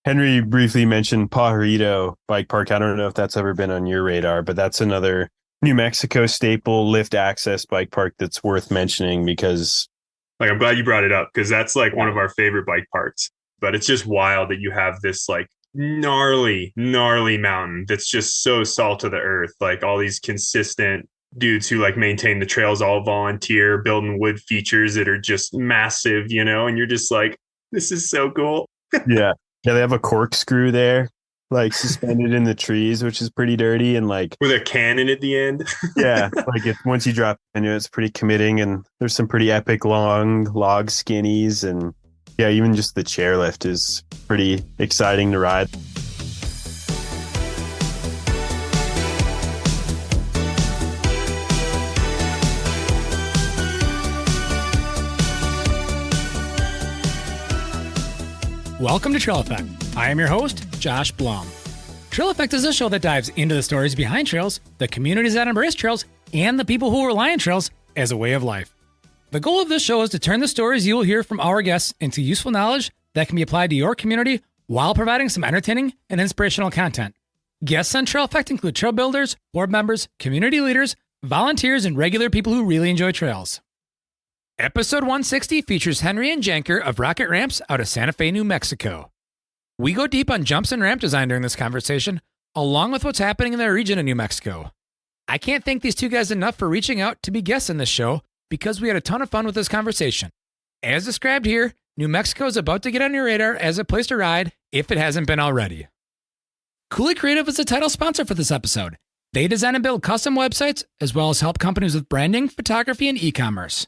Henry briefly mentioned Pajarito Bike Park. I don't know if that's ever been on your radar, but that's another New Mexico staple lift access bike park that's worth mentioning because Like, I'm glad you brought it up because that's like one yeah, of our favorite bike parks. But it's just wild that you have this like gnarly mountain that's just so salt of the earth. Like all these consistent dudes who like maintain the trails all volunteer, building wood features that are just massive, and you're just like, this is so cool. yeah, yeah, they have a corkscrew there, like suspended in the trees, which is pretty dirty. And like, With a cannon at the end. yeah, like if once you drop into it, it's pretty committing. And there's some pretty epic long log skinnies. And yeah, even just the chairlift is pretty exciting to ride. Welcome to Trail Effect. I am your host, Josh Blum. Trail Effect is a show that dives into the stories behind trails, the communities that embrace trails, and the people who rely on trails as a way of life. The goal of this show is to turn the stories you will hear from our guests into useful knowledge that can be applied to your community while providing some entertaining and inspirational content. Guests on Trail Effect include trail builders, board members, community leaders, volunteers, and regular people who really enjoy trails. Episode 160 features Henry and Janker of Rocket Ramps out of Santa Fe, New Mexico. We go deep on jumps and ramp design during this conversation, along with what's happening in their region in New Mexico. I can't thank these two guys enough for reaching out to be guests in this show because we had a ton of fun with this conversation. As described here, New Mexico is about to get on your radar as a place to ride if it hasn't been already. Cooley Creative is the title sponsor for this episode. They design and build custom websites as well as help companies with branding, photography, and e-commerce.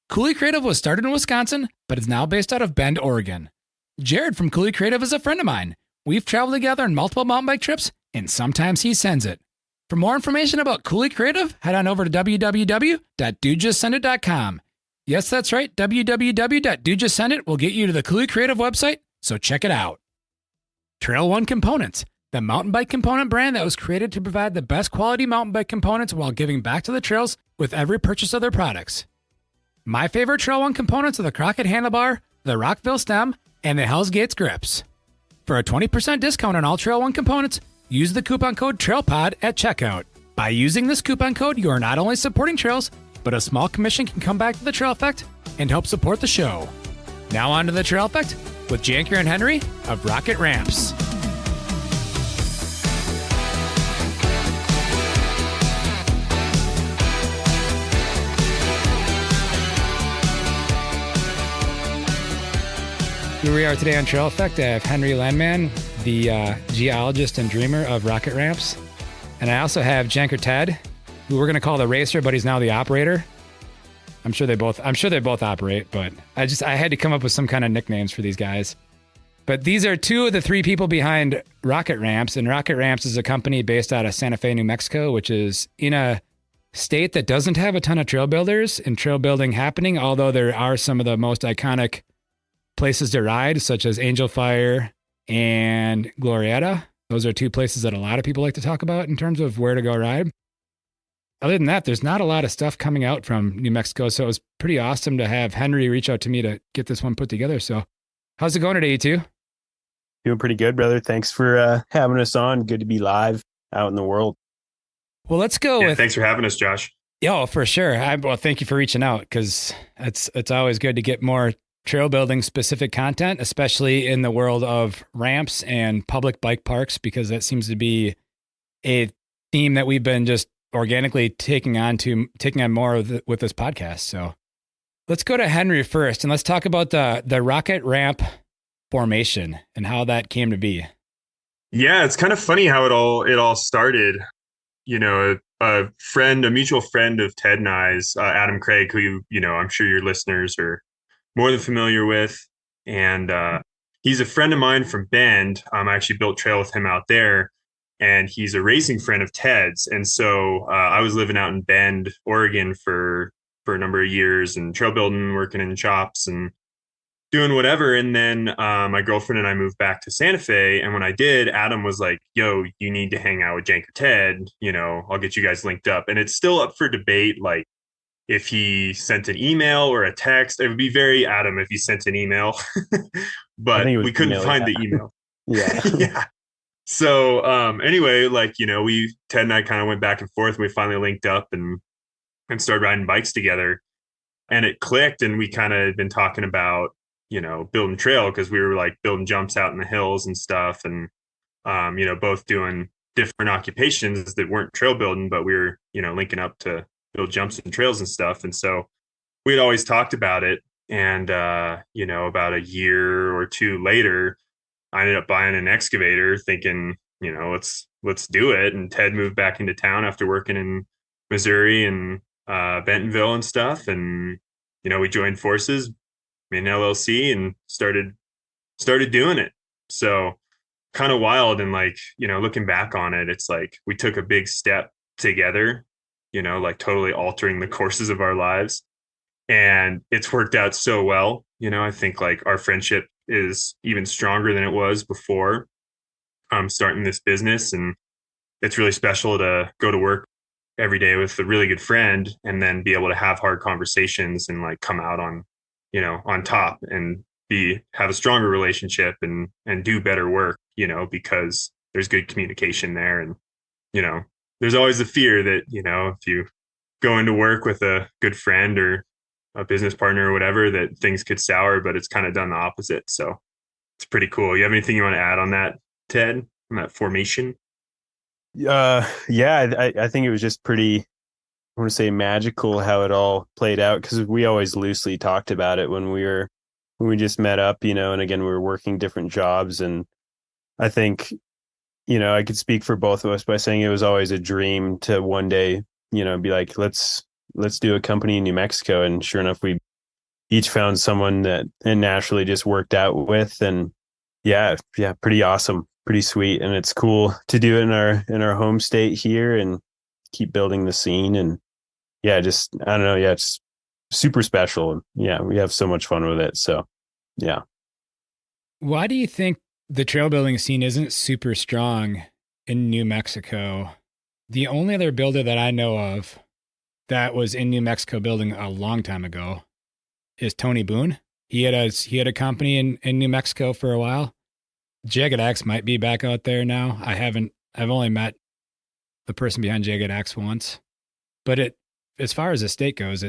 Cooley Creative was started in Wisconsin, but is now based out of Bend, Oregon. Jared from Cooley Creative is a friend of mine. We've traveled together on multiple mountain bike trips, and sometimes he sends it. For more information about Cooley Creative, head on over to www.dudejustsendit.com. Yes, that's right, www.dudejustsendit will get you to the Cooley Creative website, so check it out. Trail One Components, the mountain bike component brand that was created to provide the best quality mountain bike components while giving back to the trails with every purchase of their products. My favorite Trail One components are the Crockett handlebar, the Rockville stem, and the Hell's Gates grips. For a 20% discount on all Trail One components, use the coupon code TRAILPOD at checkout. By using this coupon code, you are not only supporting trails, but a small commission can come back to the Trail Effect and help support the show. Now on to the Trail Effect with Janker and Henry of Rocket Ramps. Here we are today on Trail Effect. I have Henry Landman, the geologist and dreamer of Rocket Ramps. And I also have Janker Ted, who we're going to call the racer, but he's now the operator. I'm sure they both operate, but I had to come up with some kind of nicknames for these guys. But these are two of the three people behind Rocket Ramps. And Rocket Ramps is a company based out of Santa Fe, New Mexico, which is in a state that doesn't have a ton of trail builders and trail building happening, although there are some of the most iconic places to ride, such as Angel Fire and Glorieta. Those are two places that a lot of people like to talk about in terms of where to go ride. Other than that, there's not a lot of stuff coming out from New Mexico, so it was pretty awesome to have Henry reach out to me to get this one put together. So how's it going today, you two? Doing pretty good, brother. Thanks for having us on. Good to be live out in the world. Well, let's go with... Thanks for having us, Josh. Yeah, for sure. Well, thank you for reaching out because it's always good to get more trail building specific content, especially in the world of ramps and public bike parks, because that seems to be a theme that we've been just organically taking on more with this podcast. So let's go to Henry first and let's talk about the Rocket Ramp formation and how that came to be. Yeah, it's kind of funny how it all started. A mutual friend of Ted and I's, Adam Craig, who I'm sure your listeners are more than familiar with. And he's a friend of mine from Bend. I actually built trail with him out there. And he's a racing friend of Ted's. And so I was living out in Bend, Oregon for a number of years and trail building, working in shops and doing whatever. And then my girlfriend and I moved back to Santa Fe. And when I did, Adam was like, yo, you need to hang out with Janker Ted. I'll get you guys linked up. And it's still up for debate, like, if he sent an email or a text. It would be very Adam if he sent an email, but we couldn't find the email. Yeah. Yeah. So anyway, like, Ted and I kind of went back and forth, and we finally linked up and started riding bikes together, and it clicked, and we kind of had been talking about, building trail, because we were like building jumps out in the hills and stuff, and both doing different occupations that weren't trail building, but we were, linking up to build jumps and trails and stuff. And so we had always talked about it. And, about a year or two later, I ended up buying an excavator thinking, let's do it. And Ted moved back into town after working in Missouri and Bentonville and stuff. And, we joined forces, made an LLC, and started doing it. So kind of wild. And like, looking back on it, it's like we took a big step together, like totally altering the courses of our lives. And it's worked out so well. I think like our friendship is even stronger than it was before starting this business. And it's really special to go to work every day with a really good friend, and then be able to have hard conversations and like come out on, on top, and have a stronger relationship and do better work, because there's good communication there. And, there's always the fear that, if you go into work with a good friend or a business partner or whatever, that things could sour, but it's kind of done the opposite. So it's pretty cool. You have anything you want to add on that, Ted, on that formation? Yeah, I think it was just pretty, I want to say magical how it all played out, because we always loosely talked about it when we just met up, and again, we were working different jobs. And I think, I could speak for both of us by saying it was always a dream to one day, be like, let's do a company in New Mexico. And sure enough, we each found someone that it naturally just worked out with. And yeah, pretty awesome, pretty sweet. And it's cool to do it in our home state here and keep building the scene. And yeah, just, I don't know. Yeah, it's super special. And yeah, we have so much fun with it. So yeah. Why do you think the trail building scene isn't super strong in New Mexico? The only other builder that I know of that was in New Mexico building a long time ago is Tony Boone. He had a company in New Mexico for a while. Jagged Axe might be back out there now. I've only met the person behind Jagged Axe once. But as far as the state goes,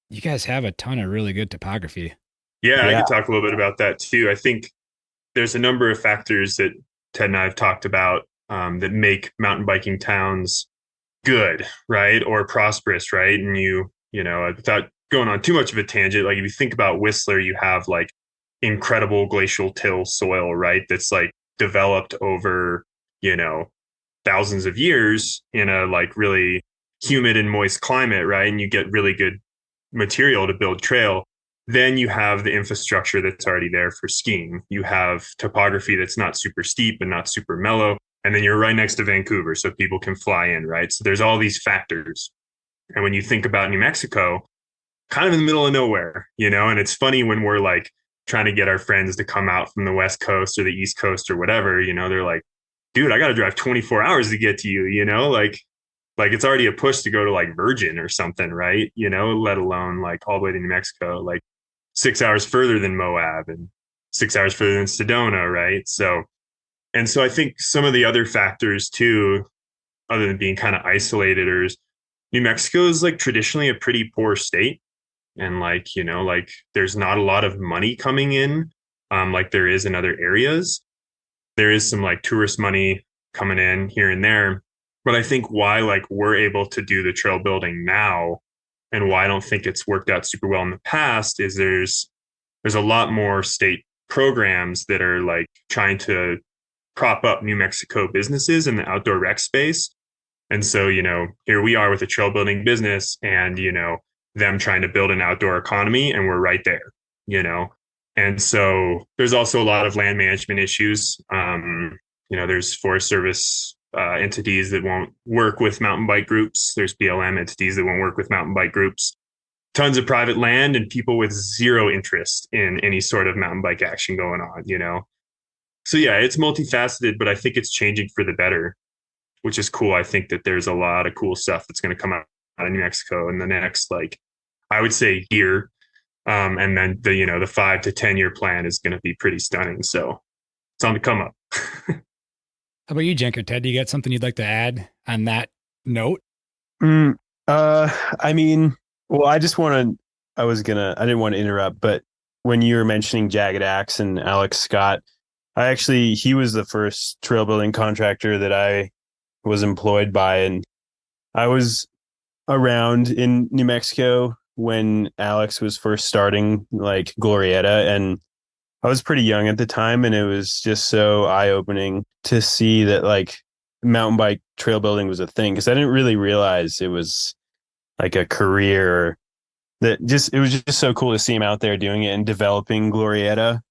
you guys have a ton of really good topography. Yeah, I could talk a little bit about that too. I think there's a number of factors that Ted and I have talked about that make mountain biking towns good, right? Or prosperous, right? And without going on too much of a tangent, like if you think about Whistler, you have like incredible glacial till soil, right? That's like developed over, thousands of years in a like really humid and moist climate, right? And you get really good material to build trail. Then you have the infrastructure that's already there for skiing. You have topography that's not super steep and not super mellow. And then you're right next to Vancouver, so people can fly in, right? So there's all these factors. And when you think about New Mexico, kind of in the middle of nowhere, and it's funny when we're like trying to get our friends to come out from the West Coast or the East Coast or whatever, they're like, dude, I got to drive 24 hours to get to you, like it's already a push to go to like Virgin or something, right? Let alone like all the way to New Mexico, like 6 hours further than Moab and 6 hours further than Sedona, right? So I think some of the other factors too, other than being kind of isolated, or New Mexico is like traditionally a pretty poor state. And like, like there's not a lot of money coming in like there is in other areas. There is some like tourist money coming in here and there. But I think why like we're able to do the trail building now, and why I don't think it's worked out super well in the past, is there's a lot more state programs that are like trying to prop up New Mexico businesses in the outdoor rec space. And so, here we are with a trail building business, and, them trying to build an outdoor economy, and we're right there, And so there's also a lot of land management issues. There's Forest Service entities that won't work with mountain bike groups. There's BLM entities that won't work with mountain bike groups. Tons of private land and people with zero interest in any sort of mountain bike action going on, So yeah, it's multifaceted, but I think it's changing for the better, which is cool. I think that there's a lot of cool stuff that's going to come out of New Mexico in the next, like, I would say year. And then the 5 to 10 year plan is going to be pretty stunning. So it's on the come up. How about you, Janker Ted? Do you got something you'd like to add on that note? Mm, I mean, well, I didn't want to interrupt, but when you were mentioning Jagged Axe and Alex Scott, he was the first trail building contractor that I was employed by. And I was around in New Mexico when Alex was first starting like Glorieta, and I was pretty young at the time, and it was just so eye-opening to see that like mountain bike trail building was a thing, because I didn't really realize it was like a career. That just It was just so cool to see him out there doing it and developing Glorieta.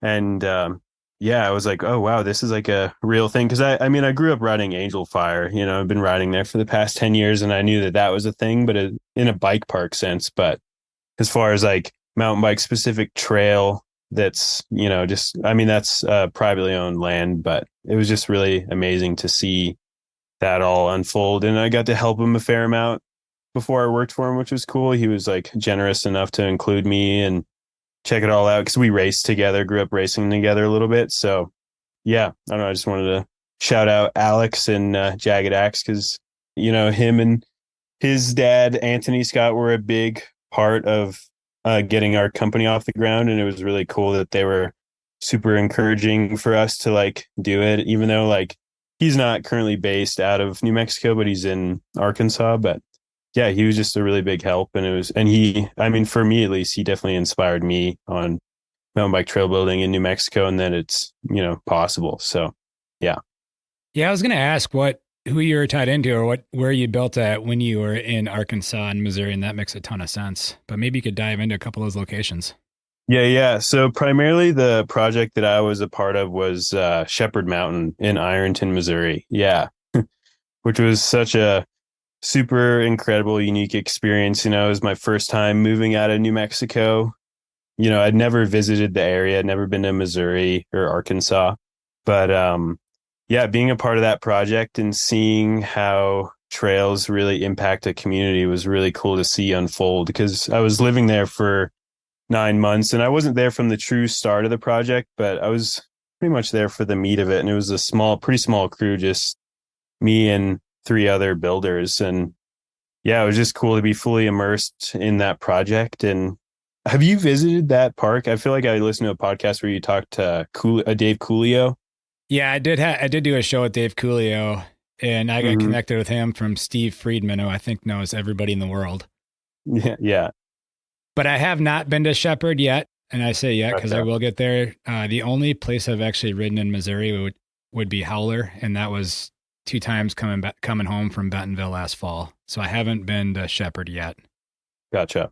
And yeah, I was like, oh wow, this is like a real thing. Because I mean, I grew up riding Angel Fire. I've been riding there for the past 10 years, and I knew that that was a thing, but in a bike park sense. But as far as like mountain bike specific trail, that's just I mean that's privately owned land, but it was just really amazing to see that all unfold. And I got to help him a fair amount before I worked for him, which was cool. He was like generous enough to include me and check it all out, because we raced together, grew up racing together a little bit. So yeah, I don't know. I just wanted to shout out Alex and Jagged Axe, because him and his dad Anthony Scott were a big part of getting our company off the ground, and it was really cool that they were super encouraging for us to like do it, even though like he's not currently based out of New Mexico, but he's in Arkansas. But yeah, he was just a really big help. And I mean, for me at least, he definitely inspired me on mountain bike trail building in New Mexico, and that it's, possible. So yeah. Yeah, I was going to ask who you were tied into, or where you built at when you were in Arkansas and Missouri, and that makes a ton of sense. But maybe you could dive into a couple of those locations. Yeah. So primarily the project that I was a part of was Shepherd Mountain in Ironton, Missouri. Yeah. Which was such a super incredible, unique experience. It was my first time moving out of New Mexico. I'd never visited the area, I'd never been to Missouri or Arkansas. But yeah, being a part of that project and seeing how trails really impact a community was really cool to see unfold, because I was living there for 9 months, and I wasn't there from the true start of the project, but I was pretty much there for the meat of it. And it was pretty small crew, just me and three other builders. And yeah, it was just cool to be fully immersed in that project. And have you visited that park? I feel like I listened to a podcast where you talked to Dave Coolio. Yeah, I did. I did do a show with Dave Coolio, and I got connected with him from Steve Friedman, who I think knows everybody in the world. Yeah. But I have not been to Shepherd yet, and I say yet because I will get there. The only place I've actually ridden in Missouri would be Howler, and that was 2 times coming home from Bentonville last fall. So I haven't been to Shepherd yet. Gotcha.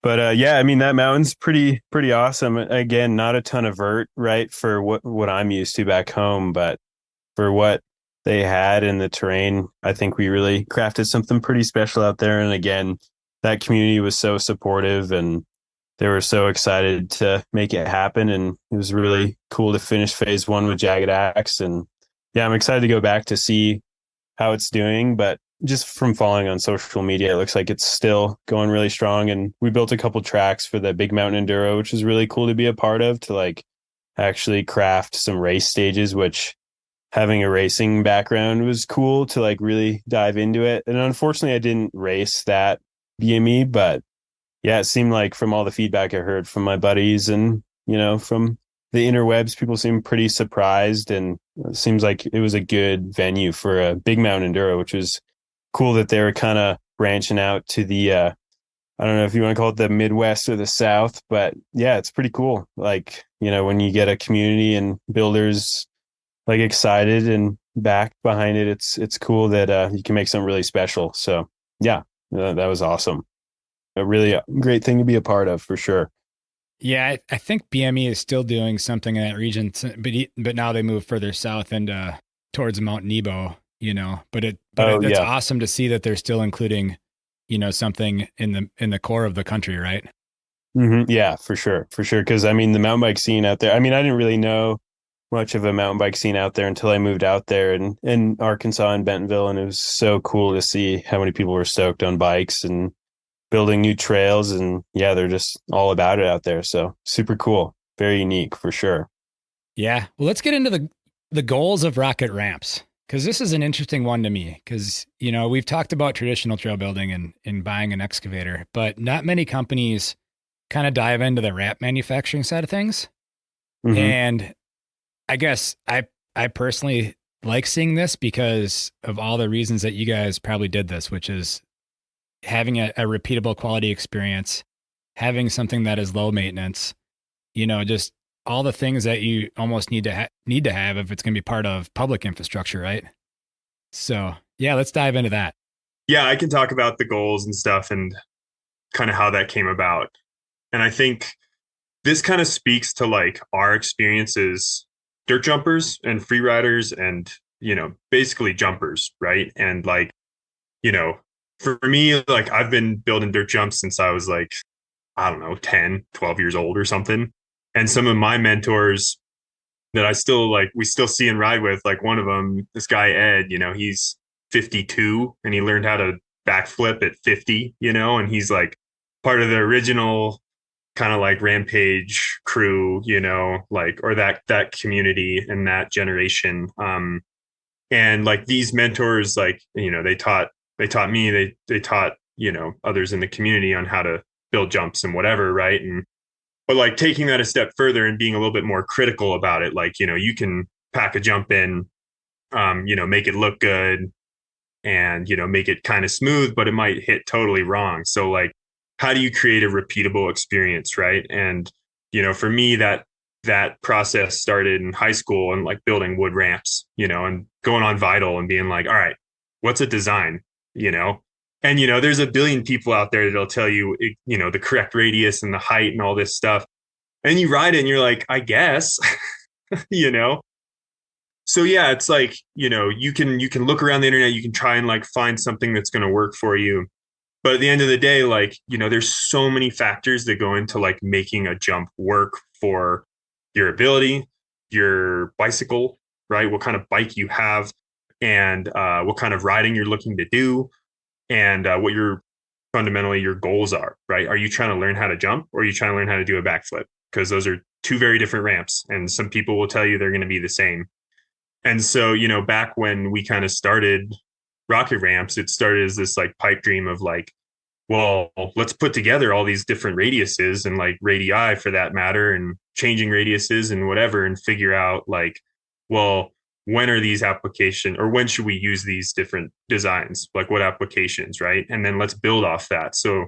But yeah, I mean, that mountain's pretty awesome. Again, not a ton of vert, right, for what I'm used to back home, but for what they had in the terrain, I think we really crafted something pretty special out there. And again, that community was so supportive, and they were so excited to make it happen. And it was really cool to finish phase 1 with Jagged Axe. And yeah, I'm excited to go back to see how it's doing, but just from following on social media, it looks like it's still going really strong. And we built a couple tracks for the Big Mountain Enduro, which is really cool to be a part of, to like actually craft some race stages, which, having a racing background, was cool to like really dive into it. And unfortunately I didn't race that BME, but yeah, it seemed like from all the feedback I heard from my buddies and, from the interwebs, people seemed pretty surprised, and it seems like it was a good venue for a Big Mountain Enduro, which was cool that they were kind of branching out to the, I don't know if you want to call it the Midwest or the South, but yeah, it's pretty cool. Like, when you get a community and builders like excited and back behind it, it's cool that you can make something really special. So yeah, that was awesome. A really great thing to be a part of, for sure. Yeah, I think BME is still doing something in that region, but now they move further south and towards Mount Nebo, It's awesome to see that they're still including, something in the core of the country, right? Mm-hmm. Yeah, for sure. Because I mean, the mountain bike scene out there, I mean, I didn't really know much of a mountain bike scene out there until I moved out there in Arkansas and Bentonville. And it was so cool to see how many people were stoked on bikes and building new trails. And yeah, they're just all about it out there. So super cool. Very unique, for sure. Yeah. Well, let's get into the goals of rocket ramps, because this is an interesting one to me. Because, we've talked about traditional trail building and buying an excavator, but not many companies kind of dive into the ramp manufacturing side of things. Mm-hmm. And I guess I personally like seeing this because of all the reasons that you guys probably did this, which is having a repeatable quality experience, having something that is low maintenance, just all the things that you almost need to have if it's going to be part of public infrastructure, right? So yeah, let's dive into that. Yeah, I can talk about the goals and stuff and kind of how that came about. And I think this kind of speaks to like our experiences, dirt jumpers and free riders and, basically jumpers, right? And like, for me, like I've been building dirt jumps since I was like, I don't know, 10, 12 years old or something. And some of my mentors that I still like, we still see and ride with, like one of them, this guy, Ed, he's 52 and he learned how to backflip at 50, and he's like part of the original kind of like Rampage crew, like, or that community and that generation. And like these mentors, like, they taught me, they taught, others in the community on how to build jumps and whatever. Right. But like taking that a step further and being a little bit more critical about it, like, you can pack a jump in, make it look good and, make it kind of smooth, but it might hit totally wrong. So like, how do you create a repeatable experience? Right. And, for me, that process started in high school and like building wood ramps, and going on Vital and being like, all right, what's a design, And, there's a billion people out there that'll tell you, the correct radius and the height and all this stuff. And you ride it and you're like, I guess, So yeah, it's like, you can look around the internet, you can try and like find something that's going to work for you. But at the end of the day, like, there's so many factors that go into like making a jump work for your ability, your bicycle, right? What kind of bike you have and what kind of riding you're looking to do and what fundamentally your goals are, right? Are you trying to learn how to jump or are you trying to learn how to do a backflip? Because those are two very different ramps. And some people will tell you they're going to be the same. And so, back when we kind of started rocket ramps, it started as this like pipe dream of like, well, let's put together all these different radiuses and like radii for that matter and changing radiuses and whatever and figure out like, well, when are these applications or when should we use these different designs? Like what applications, right? And then let's build off that. So,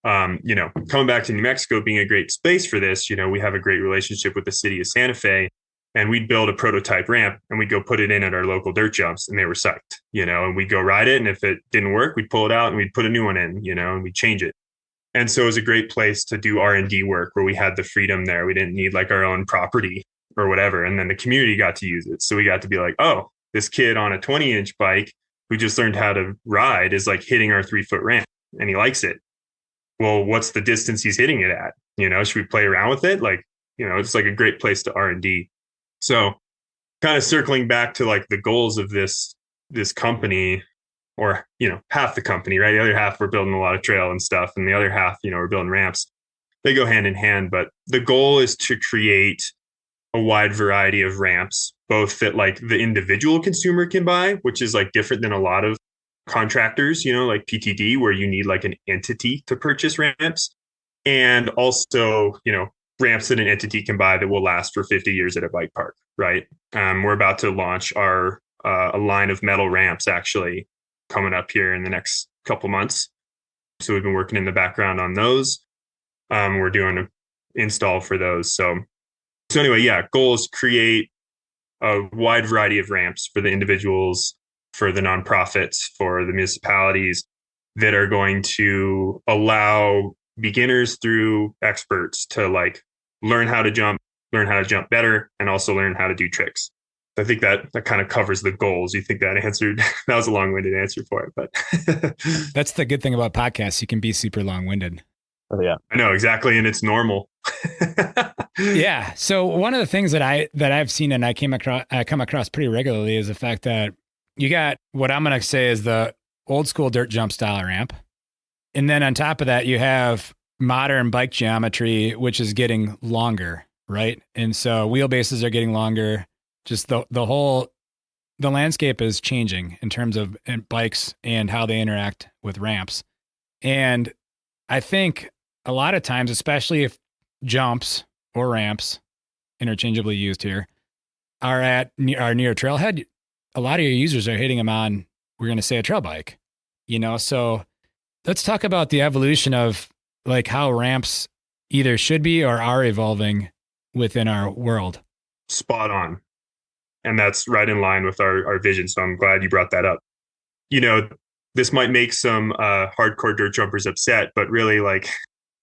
coming back to New Mexico being a great space for this, we have a great relationship with the city of Santa Fe. And we'd build a prototype ramp and we'd go put it in at our local dirt jumps and they were psyched, and we'd go ride it. And if it didn't work, we'd pull it out and we'd put a new one in, and we'd change it. And so it was a great place to do R&D work where we had the freedom there. We didn't need like our own property or whatever. And then the community got to use it. So we got to be like, oh, this kid on a 20-inch bike who just learned how to ride is like hitting our 3-foot ramp and he likes it. Well, what's the distance he's hitting it at? Should we play around with it? Like, it's like a great place to R&D. So kind of circling back to like the goals of this company or, half the company, right? The other half, we're building a lot of trail and stuff. And the other half, we're building ramps. They go hand in hand. But the goal is to create a wide variety of ramps, both that like the individual consumer can buy, which is like different than a lot of contractors, like PTD, where you need like an entity to purchase ramps. And also, ramps that an entity can buy that will last for 50 years at a bike park, right? We're about to launch a line of metal ramps actually coming up here in the next couple months. So we've been working in the background on those. We're doing an install for those. So anyway, yeah, goal is to create a wide variety of ramps for the individuals, for the nonprofits, for the municipalities that are going to allow beginners through experts to like learn how to jump better, and also learn how to do tricks. I think that kind of covers the goals. You think that answered? That was a long-winded answer for it, but that's the good thing about podcasts. You can be super long-winded. Oh yeah, I know exactly, and it's normal. Yeah. So one of the things that I've seen and I come across pretty regularly is the fact that you got what I'm going to say is the old school dirt jump style ramp. And then on top of that, you have modern bike geometry, which is getting longer, right? And so wheelbases are getting longer. just the landscape is changing in terms of bikes and how they interact with ramps. And I think a lot of times, especially if jumps or ramps, interchangeably used here, are near a trailhead, a lot of your users are hitting them on, we're going to say, a trail bike, So let's talk about the evolution of like how ramps either should be or are evolving within our world. Spot on. And that's right in line with our vision. So I'm glad you brought that up. You know, this might make some hardcore dirt jumpers upset, but really, like,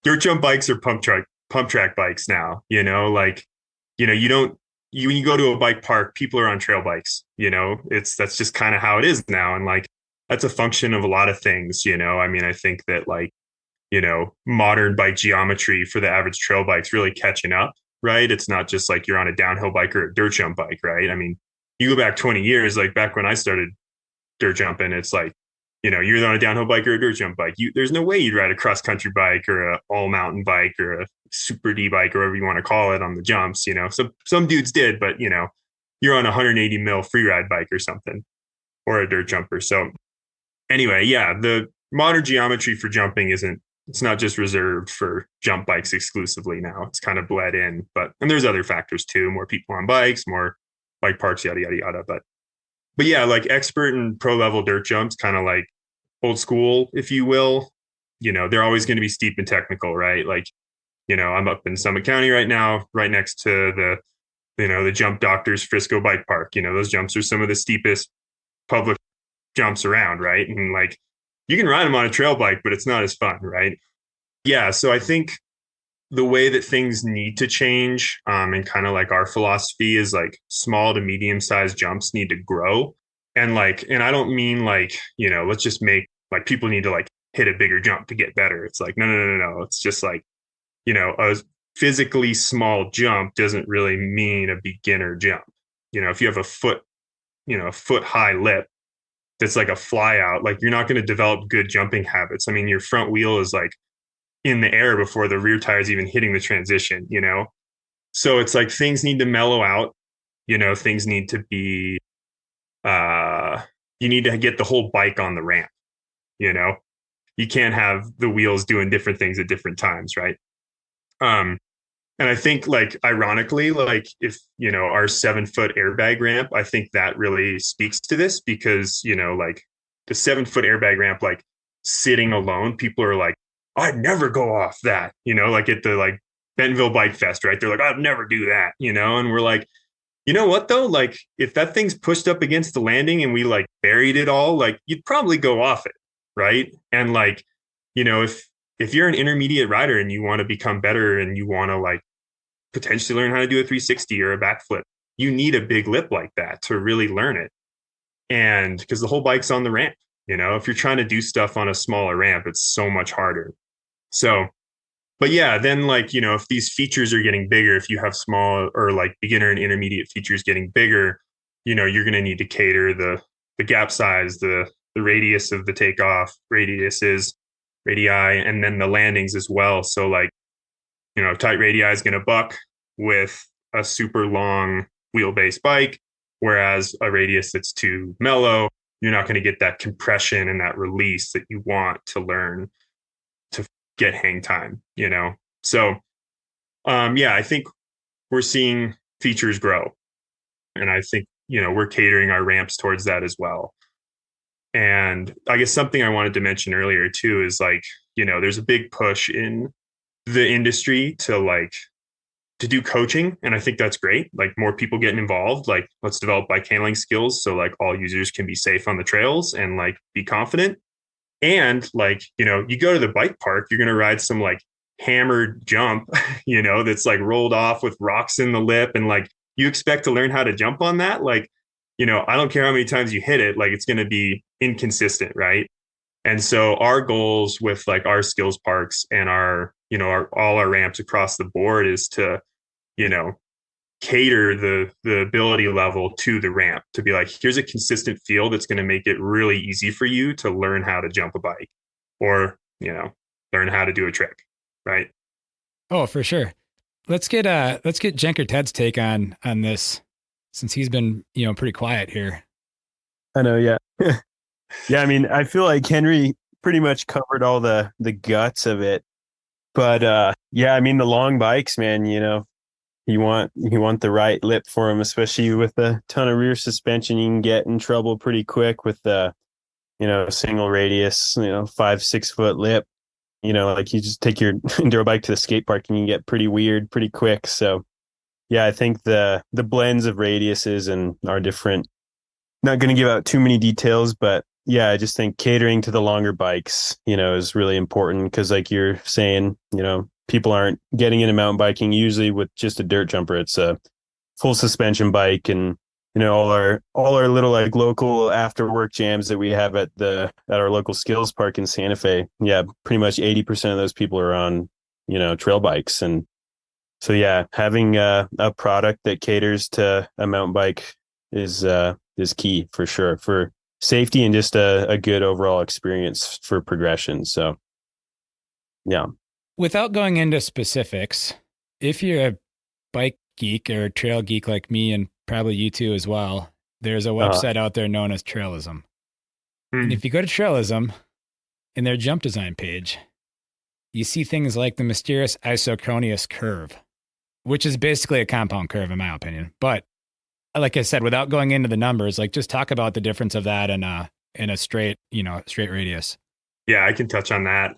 dirt jump bikes are pump track bikes now. You don't when you go to a bike park, people are on trail bikes. That's just kind of how it is now, and like that's a function of a lot of things. I mean, I think that like modern bike geometry for the average trail bike's really catching up. Right? It's not just like you're on a downhill bike or a dirt jump bike, right? I mean, you go back 20 years, like back when I started dirt jumping, it's like, you're on a downhill bike or a dirt jump bike. There's no way you'd ride a cross country bike or a all mountain bike or a super D bike or whatever you want to call it on the jumps. Some dudes did, but you're on a 180 mil free ride bike or something, or a dirt jumper. So anyway, yeah, the modern geometry for jumping it's not just reserved for jump bikes exclusively now. It's kind of bled in, and there's other factors too, more people on bikes, more bike parks, yada, yada, yada. But yeah, like expert and pro level dirt jumps, kind of like old school, if you will, they're always going to be steep and technical, right? Like, I'm up in Summit County right now, right next to the Jump Doctors Frisco Bike Park. Those jumps are some of the steepest public jumps around, right? And like, you can ride them on a trail bike, but it's not as fun, right? Yeah. So I think the way that things need to change, and kind of like our philosophy is like small to medium sized jumps need to grow. And I don't mean like, let's just make like people need to like hit a bigger jump to get better. It's like, no. It's just like, a physically small jump doesn't really mean a beginner jump. If you have a foot high lip, that's like a fly out, like you're not going to develop good jumping habits. I mean, your front wheel is like in the air before the rear tire is even hitting the transition, So it's like things need to mellow out, things need to be, you need to get the whole bike on the ramp, you can't have the wheels doing different things at different times, right? And I think like, ironically, like if, our 7-foot airbag ramp, I think that really speaks to this because, like the 7-foot airbag ramp, like sitting alone, people are like, I'd never go off that, like at the like Bentonville Bike Fest, right? They're like, I'd never do that, and we're like, you know what though? Like if that thing's pushed up against the landing and we like buried it all, like you'd probably go off it, right? And like, if you're an intermediate rider and you want to become better and you want to like potentially learn how to do a 360 or a backflip, you need a big lip like that to really learn it. And because the whole bike's on the ramp, if you're trying to do stuff on a smaller ramp, it's so much harder. So, but yeah, then like, if these features are getting bigger, if you have small or like beginner and intermediate features getting bigger, you're going to need to cater the gap size, the radius of the takeoff radii, and then the landings as well. So like, tight radii is going to buck with a super long wheelbase bike, whereas a radius that's too mellow, you're not going to get that compression and that release that you want to learn to get hang time, So, yeah, I think we're seeing features grow. And I think, we're catering our ramps towards that as well. And I guess something I wanted to mention earlier too is like, there's a big push in the industry to do coaching. And I think that's great. Like more people getting involved, like let's develop bike handling skills. So like all users can be safe on the trails and like be confident. And like, you go to the bike park, you're going to ride some like hammered jump, that's like rolled off with rocks in the lip. And like, you expect to learn how to jump on that. Like, I don't care how many times you hit it, like it's going to be inconsistent. Right. And so our goals with like our skills parks and our all our ramps across the board is to, cater the ability level to the ramp to be like, here's a consistent feel that's going to make it really easy for you to learn how to jump a bike or, learn how to do a trick. Right. Oh, for sure. Let's get Janker Ted's take on this since he's been, pretty quiet here. I know, yeah. Yeah, I mean, I feel like Henry pretty much covered all the guts of it. But yeah, I mean the long bikes, man, you want the right lip for them, especially with a ton of rear suspension. You can get in trouble pretty quick with the, single radius, 5, 6 foot lip. Like you just take your enduro bike to the skate park and you get pretty weird pretty quick. So yeah, I think the blends of radiuses and are different. Not going to give out too many details, but yeah, I just think catering to the longer bikes, is really important because like you're saying, people aren't getting into mountain biking usually with just a dirt jumper. It's a full suspension bike, and all our little like local after work jams that we have at our local skills park in Santa Fe. Yeah, pretty much 80% of those people are on, trail bikes. And so yeah, having a product that caters to a mountain bike is key for sure for safety and just a good overall experience for progression. So yeah. Without going into specifics, if you're a bike geek or a trail geek like me, and probably you too as well, there's a website out there known as Trailism. And if you go to Trailism, in their jump design page, you see things like the mysterious isochronous curve, which is basically a compound curve in my opinion. But like I said, without going into the numbers, like just talk about the difference of that in a straight radius. Yeah, I can touch on that.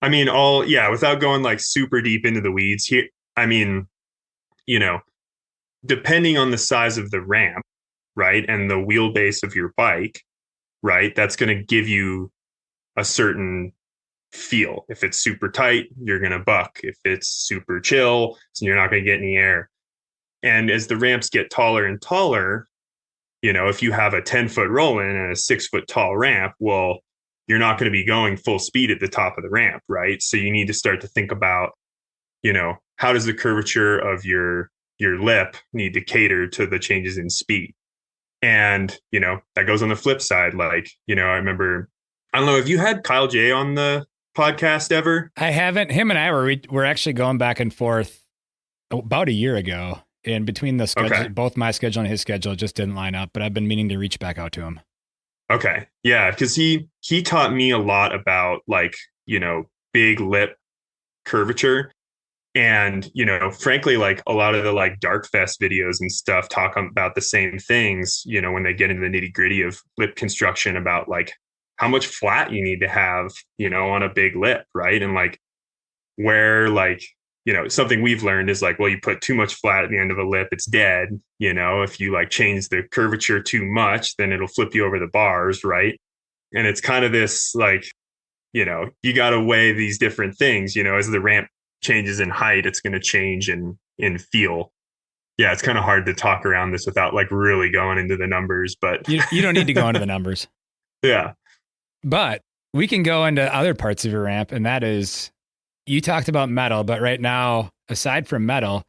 I mean, without going like super deep into the weeds here, I mean, depending on the size of the ramp, right, and the wheelbase of your bike, right, that's going to give you a certain feel. If it's super tight, you're going to buck. If it's super chill, so you're not going to get any air. And as the ramps get taller and taller, if you have a 10-foot roll-in and a 6-foot tall ramp, well, you're not going to be going full speed at the top of the ramp, right? So you need to start to think about, how does the curvature of your lip need to cater to the changes in speed? And, that goes on the flip side. Like, I remember, I don't know, have you had Kyle J on the podcast ever? I haven't. Him and I were actually going back and forth about a year ago. And between the schedule, both my schedule and his schedule just didn't line up, but I've been meaning to reach back out to him. Okay. Yeah. Cause he taught me a lot about like, big lip curvature. And, frankly, like a lot of the like U.S.F.S videos and stuff talk about the same things, when they get into the nitty gritty of lip construction about like how much flat you need to have, on a big lip. Right. And like where like, something we've learned is like, well, you put too much flat at the end of a lip, it's dead. If you like change the curvature too much, then it'll flip you over the bars. Right. And it's kind of this like, you got to weigh these different things, as the ramp changes in height, it's going to change in feel. Yeah. It's kind of hard to talk around this without like really going into the numbers, but you don't need to go into the numbers. Yeah. But we can go into other parts of your ramp. And that is, you talked about metal, but right now, aside from metal,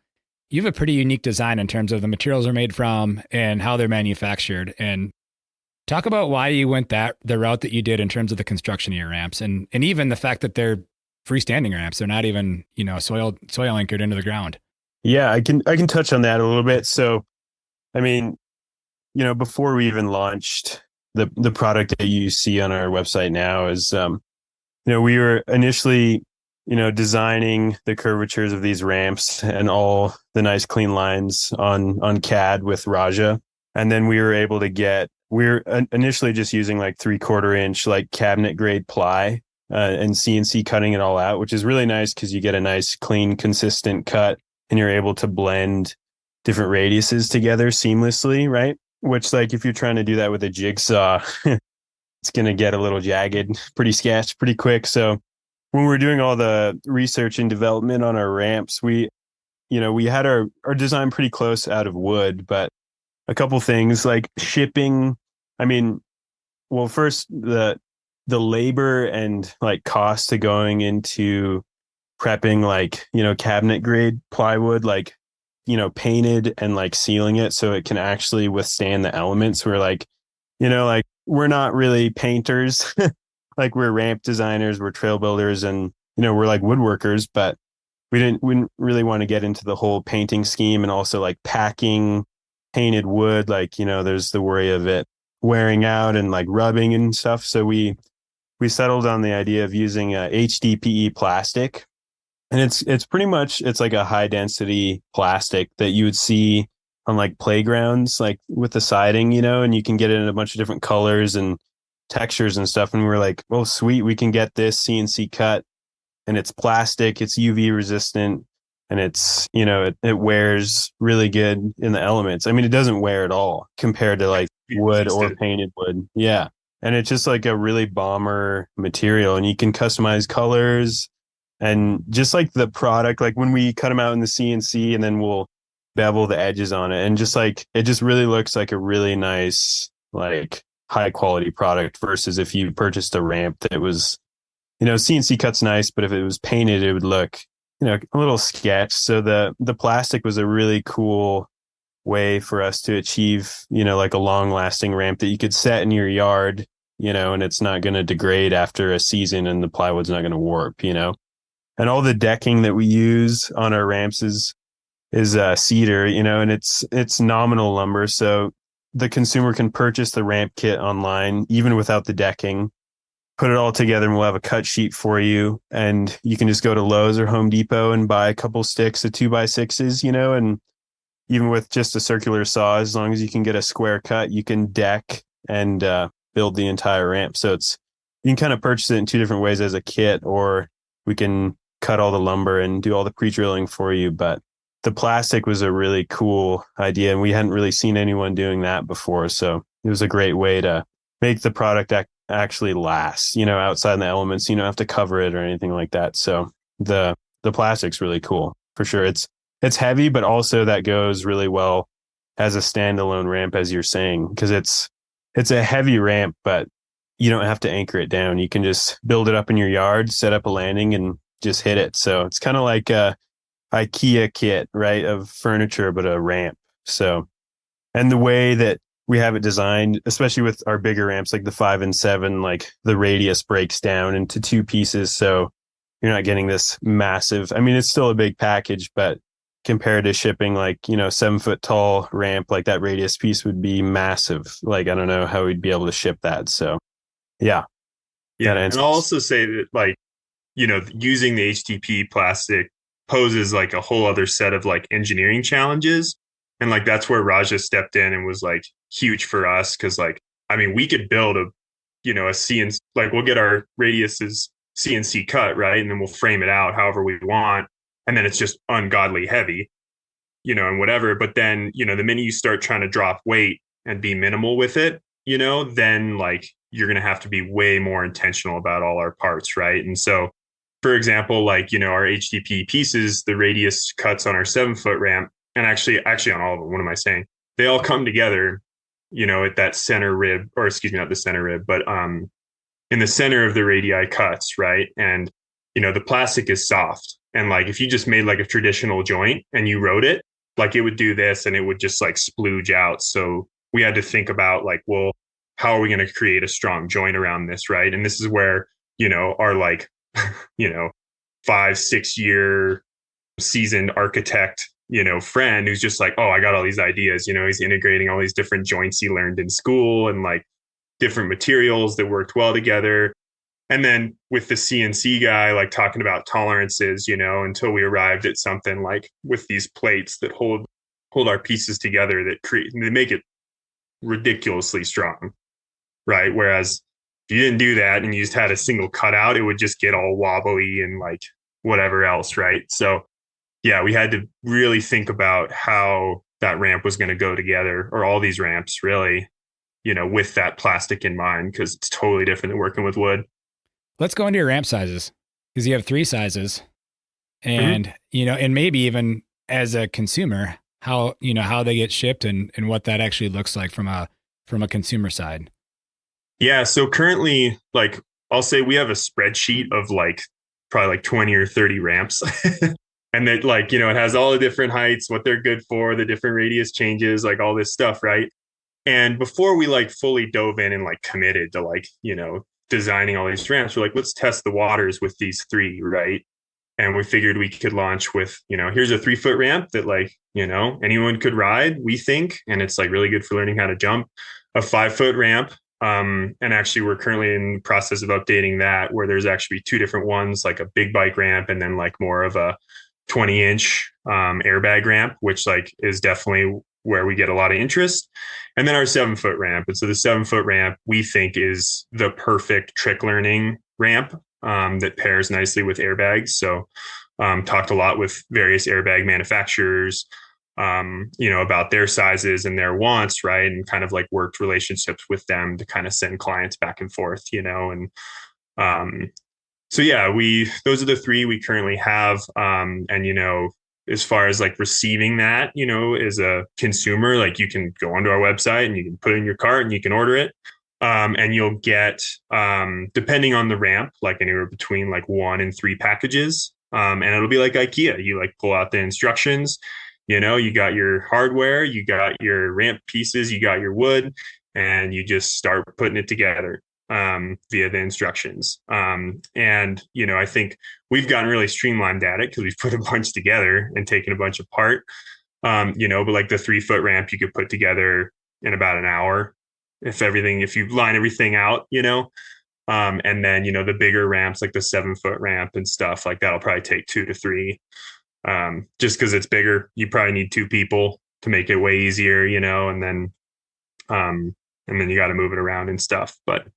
you have a pretty unique design in terms of the materials they're made from and how they're manufactured. And talk about why you went the route that you did in terms of the construction of your ramps, and even the fact that they're freestanding ramps. They're not even, soil anchored into the ground. Yeah, I can touch on that a little bit. So, I mean, before we even launched the product that you see on our website now is, we were initially designing the curvatures of these ramps and all the nice clean lines on CAD with Raja. And then we were initially just using like 3/4 inch, like cabinet grade ply, and CNC cutting it all out, which is really nice because you get a nice, clean, consistent cut and you're able to blend different radiuses together seamlessly. Right. Which like, if you're trying to do that with a jigsaw, it's going to get a little jagged, pretty sketched pretty quick. So when we were doing all the research and development on our ramps, we had our design pretty close out of wood, but a couple things like shipping. I mean, well, first the labor and like cost to going into prepping like, cabinet grade plywood, like, painted and like sealing it so it can actually withstand the elements. We're like, like we're not really painters. Like we're ramp designers, we're trail builders, and we're like woodworkers, but we didn't really want to get into the whole painting scheme and also like packing, painted wood, like, there's the worry of it wearing out and like rubbing and stuff. So we settled on the idea of using HDPE plastic. And it's pretty much, it's like a high density plastic that you would see on like playgrounds, like with the siding, and you can get it in a bunch of different colors and textures and stuff. And we're like, oh, sweet, we can get this CNC cut, and it's plastic, it's UV resistant, and it's, it wears really good in the elements. I mean, it doesn't wear at all compared to like wood or painted wood. Yeah. And it's just like a really bomber material, and you can customize colors and just like the product, like when we cut them out in the CNC and then we'll bevel the edges on it, and just like, it just really looks like a really nice, like high quality product versus if you purchased a ramp that was, CNC cut's nice, but if it was painted, it would look, a little sketch. So the plastic was a really cool way for us to achieve, like a long lasting ramp that you could set in your yard, and it's not going to degrade after a season, and the plywood's not going to warp, and all the decking that we use on our ramps is cedar, and it's nominal lumber. So the consumer can purchase the ramp kit online, even without the decking, put it all together, and we'll have a cut sheet for you. And you can just go to Lowe's or Home Depot and buy a couple sticks of 2x6s, and even with just a circular saw, as long as you can get a square cut, you can deck and build the entire ramp. So you can kind of purchase it in two different ways as a kit, or we can cut all the lumber and do all the pre-drilling for you. But the plastic was a really cool idea, and we hadn't really seen anyone doing that before. So it was a great way to make the product actually last, outside the elements. You don't have to cover it or anything like that. So the plastic's really cool for sure. It's heavy, but also that goes really well as a standalone ramp, as you're saying, because it's a heavy ramp, but you don't have to anchor it down. You can just build it up in your yard, set up a landing, and just hit it. So it's kind of like a IKEA kit, right, of furniture, but a ramp. So, and the way that we have it designed, especially with our bigger ramps, like the 5 and 7, like the radius breaks down into two pieces. So you're not getting this massive, I mean, it's still a big package, but compared to shipping like, 7-foot tall ramp, like that radius piece would be massive. Like, I don't know how we'd be able to ship that. So yeah. Yeah. And I'll also say that, like, using the HDP plastic poses like a whole other set of like engineering challenges. And like, that's where Raja stepped in and was like huge for us. Cause like, I mean, we could build a CNC, like we'll get our radiuses CNC cut, right? And then we'll frame it out however we want. And then it's just ungodly heavy, and whatever. But then, the minute you start trying to drop weight and be minimal with it, then like you're going to have to be way more intentional about all our parts, right? And so, for example, like, our HDP pieces, the radius cuts on our 7-foot ramp, and actually on all of them, what am I saying? They all come together, at that center rib, or excuse me, not the center rib, but in the center of the radii cuts, right? And, the plastic is soft. And like, if you just made like a traditional joint and you wrote it, like it would do this and it would just like splooge out. So we had to think about like, well, how are we going to create a strong joint around this, right? And this is where, our like, 5-6 year seasoned architect, friend who's just like, oh, I got all these ideas, he's integrating all these different joints he learned in school and like different materials that worked well together. And then with the CNC guy, like talking about tolerances, until we arrived at something like with these plates that hold our pieces together they make it ridiculously strong, right? Whereas if you didn't do that and you just had a single cutout, it would just get all wobbly and like whatever else, right? So yeah, we had to really think about how that ramp was going to go together, or all these ramps really, with that plastic in mind, because it's totally different than working with wood. Let's go into your ramp sizes, because you have 3 sizes, and, and maybe even as a consumer, how they get shipped and what that actually looks like from a consumer side. Yeah. So currently, like, I'll say we have a spreadsheet of like probably like 20 or 30 ramps. And that, like, it has all the different heights, what they're good for, the different radius changes, like all this stuff, right? And before we like fully dove in and like committed to like, designing all these ramps, we're like, let's test the waters with these 3, right? And we figured we could launch with, here's a 3-foot ramp that like, anyone could ride, we think. And it's like really good for learning how to jump. A 5-foot ramp. And actually we're currently in the process of updating that, where there's actually 2 different ones, like a big bike ramp and then like more of a 20-inch airbag ramp, which like is definitely where we get a lot of interest. And then our 7-foot ramp. And so the 7-foot ramp we think is the perfect trick learning ramp that pairs nicely with airbags. So talked a lot with various airbag manufacturers, about their sizes and their wants, right? And kind of like worked relationships with them to kind of send clients back and forth, and so yeah, those are the 3 we currently have. And as far as like receiving that, as a consumer, like you can go onto our website and you can put it in your cart and you can order it. And you'll get, depending on the ramp, like anywhere between like 1 and 3 packages. And it'll be like IKEA. You like pull out the instructions, you got your hardware, you got your ramp pieces, you got your wood, and you just start putting it together via the instructions. And, I think we've gotten really streamlined at it because we've put a bunch together and taken a bunch apart. But like the 3-foot ramp, you could put together in about an hour if you line everything out, and then, the bigger ramps, like the 7-foot ramp and stuff like that'll probably take 2 to 3, just because it's bigger. You probably need 2 people to make it way easier, and then you got to move it around and stuff. But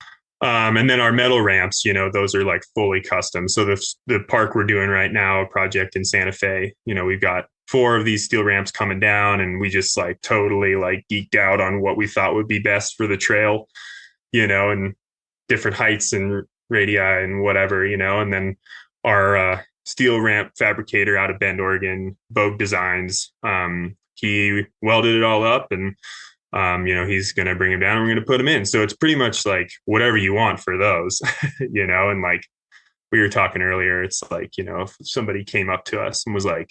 and then our metal ramps, those are like fully custom. So the park we're doing right now, a project in Santa Fe, we've got 4 of these steel ramps coming down, and we just like totally like geeked out on what we thought would be best for the trail, and different heights and radii and whatever, and then our steel ramp fabricator out of Bend, Oregon, Vogue Designs, he welded it all up, and he's going to bring him down and we're going to put him in. So it's pretty much like whatever you want for those, and like we were talking earlier, it's like, if somebody came up to us and was like,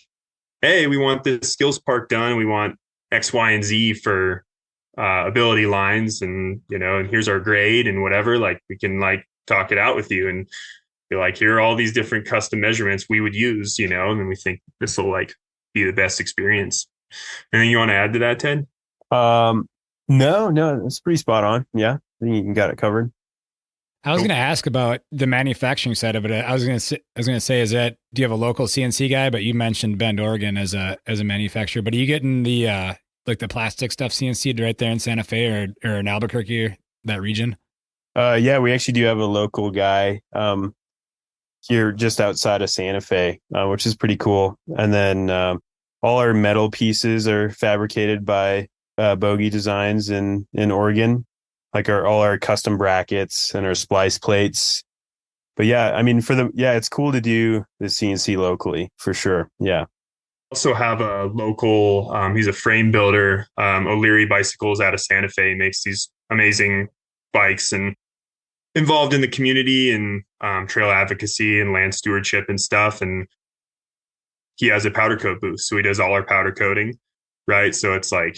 hey, we want this skills park done, we want X, Y, and Z for ability lines, and, and here's our grade and whatever, like we can like talk it out with you and be like, here are all these different custom measurements we would use, and then we think this will like be the best experience. Anything you want to add to that, Ted? No, it's pretty spot on. Yeah, I think you got it covered. I was going to ask about the manufacturing side of it. I was going to say, is that, do you have a local CNC guy? But you mentioned Bend, Oregon as a manufacturer. But are you getting the like the plastic stuff CNC'd right there in Santa Fe or in Albuquerque, or that region? Yeah, we actually do have a local guy here just outside of Santa Fe, which is pretty cool. And then all our metal pieces are fabricated by Bogey Designs in Oregon, like all our custom brackets and our splice plates. But yeah, I mean, it's cool to do the CNC locally for sure. Yeah. Also have a local, he's a frame builder, O'Leary Bicycles out of Santa Fe, makes these amazing bikes and involved in the community and trail advocacy and land stewardship and stuff. And he has a powder coat booth, so he does all our powder coating, right? So it's like,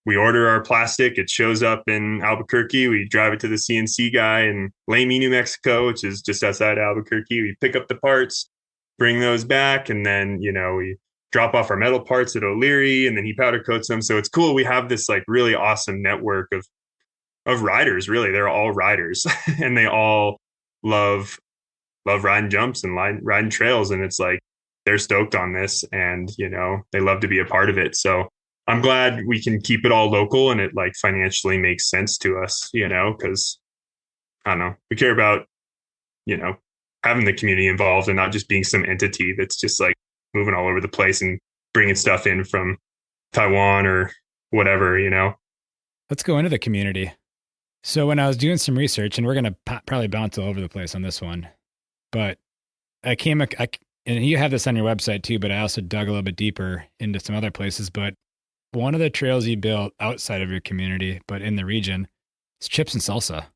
we order our plastic, it shows up in Albuquerque, we drive it to the CNC guy in Lamy, New Mexico, which is just outside Albuquerque. We pick up the parts, bring those back, and then, we drop off our metal parts at O'Leary, and then he powder coats them. So it's cool. We have this like really awesome network of riders, really. They're all riders and they all love riding jumps and riding trails. And it's like, they're stoked on this and, they love to be a part of it. So I'm glad we can keep it all local and it like financially makes sense to us, because I don't know, we care about, having the community involved and not just being some entity that's just like moving all over the place and bringing stuff in from Taiwan or whatever, Let's go into the community. So when I was doing some research, and we're going to probably bounce all over the place on this one, but and you have this on your website too, but I also dug a little bit deeper into some other places. But one of the trails you built outside of your community, but in the region, is Chips and Salsa.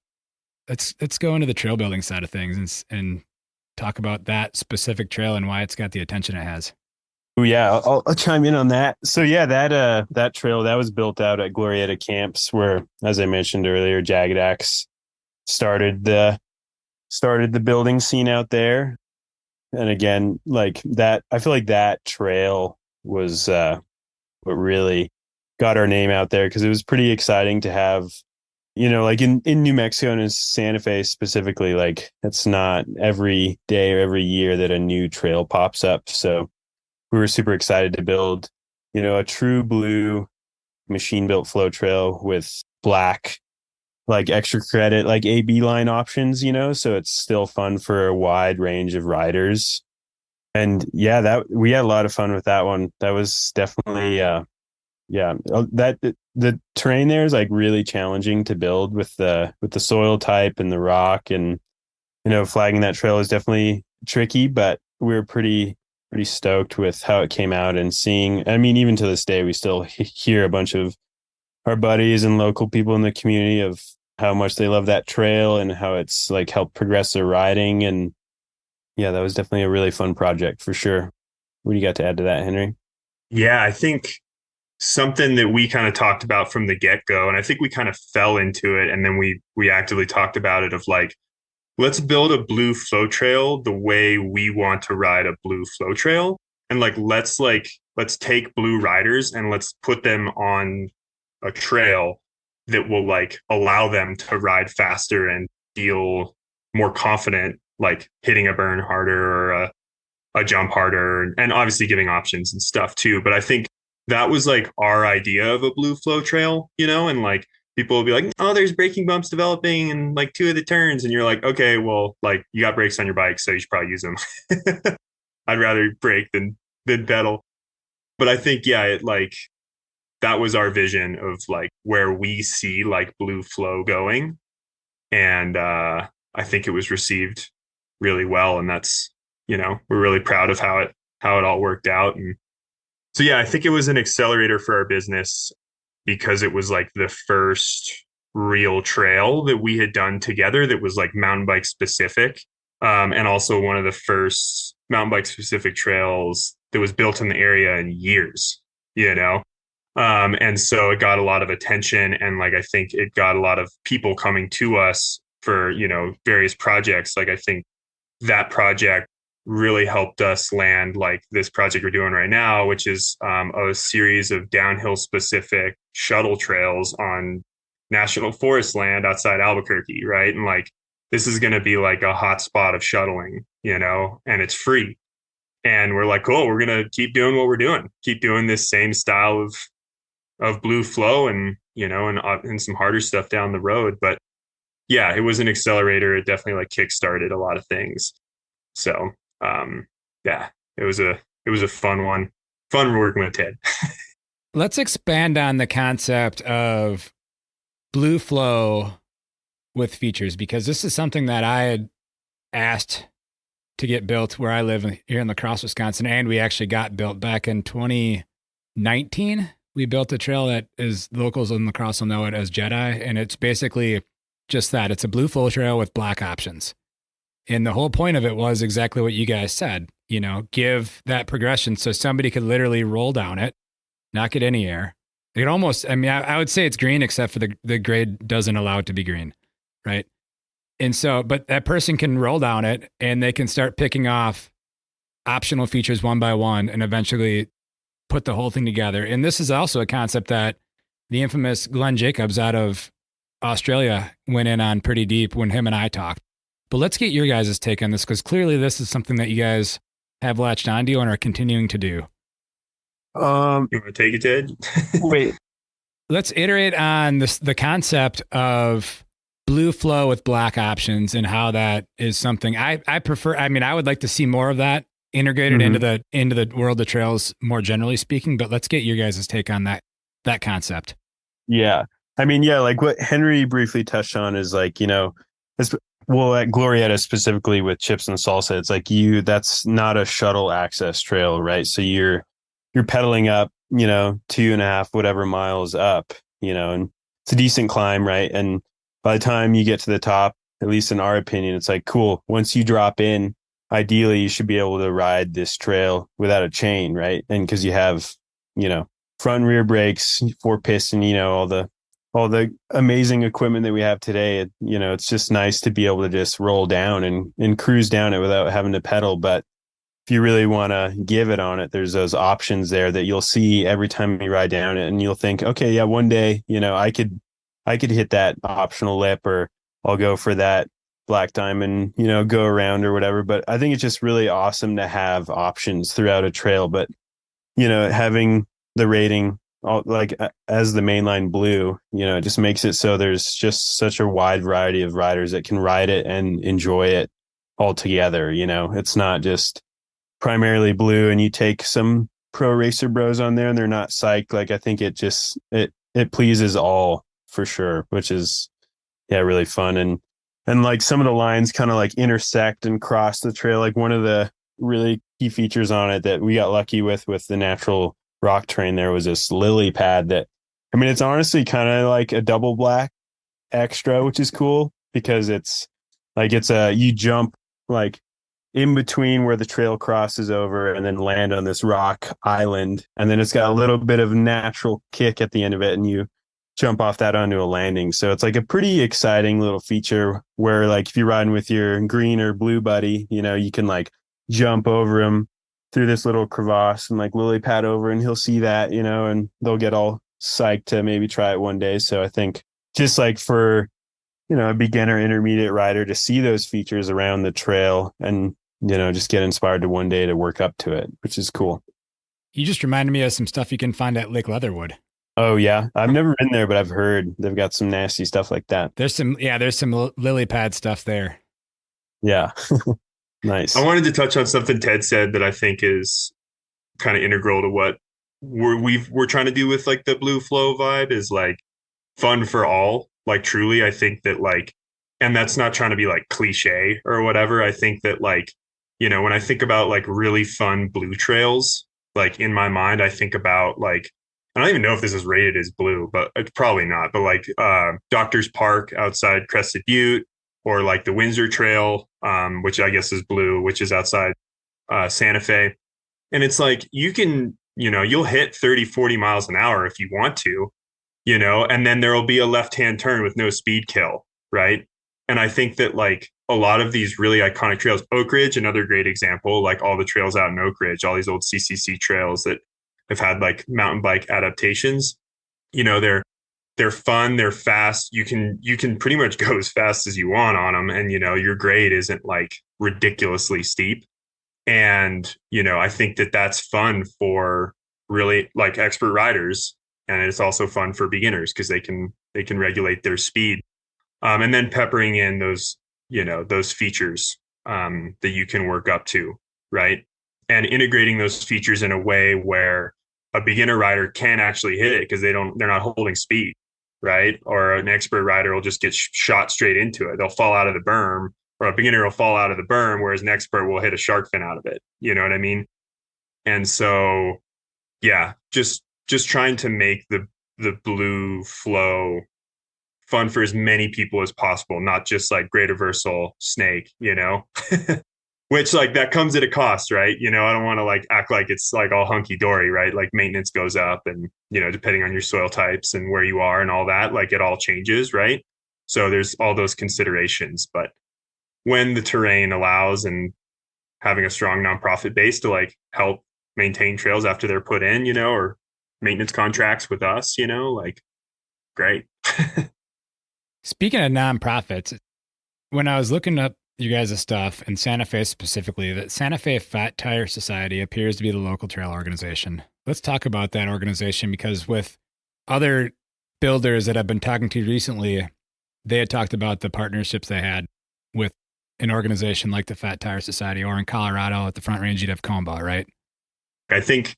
Let's go into the trail building side of things and talk about that specific trail and why it's got the attention it has. Oh yeah, I'll chime in on that. So yeah, that trail that was built out at Glorieta camps, where, as I mentioned earlier, Jagged Axe started the building scene out there. And again, like that, I feel like that trail was what really got our name out there because it was pretty exciting to have, like in New Mexico and in Santa Fe specifically, like it's not every day or every year that a new trail pops up. So we were super excited to build, a true blue machine built flow trail with black, like extra credit, like AB line options, so it's still fun for a wide range of riders. And yeah, that we had a lot of fun with that one. That was definitely yeah, that the terrain there is like really challenging to build with the soil type and the rock, and flagging that trail is definitely tricky, but we were pretty stoked with how it came out and seeing. I mean, even to this day, we still hear a bunch of our buddies and local people in the community of how much they love that trail and how it's like helped progress their riding. And yeah, that was definitely a really fun project for sure. What do you got to add to that, Henry? Yeah, I think something that we kind of talked about from the get-go, and I think we kind of fell into it, and then we actively talked about it of like, let's build a blue flow trail the way we want to ride a blue flow trail. And let's take blue riders and let's put them on a trail that will like allow them to ride faster and feel more confident, like hitting a burn harder or a jump harder, and obviously giving options and stuff too. But I think that was like our idea of a blue flow trail, and like people will be like, oh, there's braking bumps developing and like two of the turns. And you're like, okay, well, like you got brakes on your bike, so you should probably use them. I'd rather brake than pedal. But I think, yeah, it like that was our vision of like where we see like blue flow going. And I think it was received really well. And that's, we're really proud of how it all worked out. And so yeah, I think it was an accelerator for our business because it was like the first real trail that we had done together that was like mountain bike specific. And also one of the first mountain bike specific trails that was built in the area in years, you know? And so it got a lot of attention, and like I think it got a lot of people coming to us for, various projects. Like I think that project really helped us land like this project we're doing right now, which is a series of downhill specific shuttle trails on national forest land outside Albuquerque, right? And like this is going to be like a hot spot of shuttling, and it's free. And we're like, cool, we're going to keep doing what we're doing, keep doing this same style of blue flow, and and some harder stuff down the road. But yeah, it was an accelerator. It definitely like kickstarted a lot of things. So yeah, it was a fun one. Fun working with Ted. Let's expand on the concept of blue flow with features, because this is something that I had asked to get built where I live here in La Crosse, Wisconsin, and we actually got built back in 2019. We built a trail that is locals in La Crosse will know it as Jedi, and it's basically just that. It's a blue flow trail with black options. And the whole point of it was exactly what you guys said, give that progression so somebody could literally roll down it, not get any air. It almost, I would say it's green, except for the grade doesn't allow it to be green, right? And so, but that person can roll down it and they can start picking off optional features one by one and eventually put the whole thing together. And this is also a concept that the infamous Glenn Jacobs out of Australia went in on pretty deep when him and I talked. But let's get your guys' take on this, because clearly this is something that you guys have latched onto and are continuing to do. You want to take it, Ted? Wait, let's iterate on the concept of blue flow with black options and how that is something I prefer. I would like to see more of that integrated into the world of trails, more generally speaking. But let's get your guys' take on that concept. Yeah. Like what Henry briefly touched on is like, at Glorieta specifically with chips and salsa, it's like that's not a shuttle access trail, right? So you're pedaling up, 2.5 whatever miles up, and it's a decent climb, right? And by the time you get to the top, at least in our opinion, it's like, cool. Once you drop in, ideally you should be able to ride this trail without a chain, right? And because you have, front and rear brakes, 4-piston, all the amazing equipment that we have today, it's just nice to be able to just roll down and cruise down it without having to pedal. But if you really want to give it on it, there's those options there that you'll see every time you ride down it, and you'll think, okay, yeah, one day, I could hit that optional lip, or I'll go for that black diamond, go around or whatever. But I think it's just really awesome to have options throughout a trail. But, having the rating like as the mainline blue, it just makes it so there's just such a wide variety of riders that can ride it and enjoy it all together. It's not just primarily blue and you take some pro racer bros on there and they're not psyched. Like, I think it pleases all for sure, which is, yeah, really fun. And like some of the lines kind of like intersect and cross the trail. Like one of the really key features on it that we got lucky with the natural rock terrain there was this lily pad that, I mean, it's honestly kind of like a double black extra, which is cool because you jump like in between where the trail crosses over and then land on this rock island. And then it's got a little bit of natural kick at the end of it. And you jump off that onto a landing. So it's like a pretty exciting little feature where, like, if you're riding with your green or blue buddy, you can like jump over him through this little crevasse and like lily pad over, and he'll see that, and they'll get all psyched to maybe try it one day. So I think just like for, a beginner intermediate rider to see those features around the trail and, just get inspired to one day to work up to it, which is cool. You just reminded me of some stuff you can find at Lake Leatherwood. Oh yeah. I've never been there, but I've heard they've got some nasty stuff like that. There's some lily pad stuff there. Yeah. Nice. I wanted to touch on something Ted said that I think is kind of integral to what we're trying to do with like the blue flow vibe, is like fun for all. Like truly, I think that like, and that's not trying to be like cliche or whatever. I think that like, when I think about like really fun blue trails, like in my mind, I think about like, I don't even know if this is rated as blue, but it's probably not. But like Doctor's Park outside Crested Butte, or like the Windsor Trail, which I guess is blue, which is outside Santa Fe. And it's like you can, you'll hit 30, 40 miles an hour if you want to, and then there will be a left-hand turn with no speed kill, right? And I think that like a lot of these really iconic trails, Oak Ridge, another great example, like all the trails out in Oak Ridge, all these old CCC trails that have had like mountain bike adaptations, they're fun, they're fast. You can pretty much go as fast as you want on them, and your grade isn't like ridiculously steep. And I think that that's fun for really like expert riders, and it's also fun for beginners because they can regulate their speed, and then peppering in those those features that you can work up to, right? And integrating those features in a way where a beginner rider can actually hit it because they're not holding speed, right? Or an expert rider will just get shot straight into it. They'll fall out of the berm, or a beginner will fall out of the berm, whereas an expert will hit a shark fin out of it. You know what I mean? And so, yeah, just trying to make the blue flow fun for as many people as possible, not just like Great Reversal Snake, which like that comes at a cost, right? I don't want to like act like it's like all hunky dory, right? Like maintenance goes up, and, depending on your soil types and where you are and all that, like it all changes, right? So there's all those considerations. But when the terrain allows, and having a strong nonprofit base to like help maintain trails after they're put in, or maintenance contracts with us, like great. Speaking of nonprofits, when I was looking up you guys' stuff in Santa Fe specifically, the Santa Fe Fat Tire Society appears to be the local trail organization. Let's talk about that organization, because with other builders that I've been talking to recently, they had talked about the partnerships they had with an organization like the Fat Tire Society, or in Colorado at the Front Range, you'd have Comba, right? I think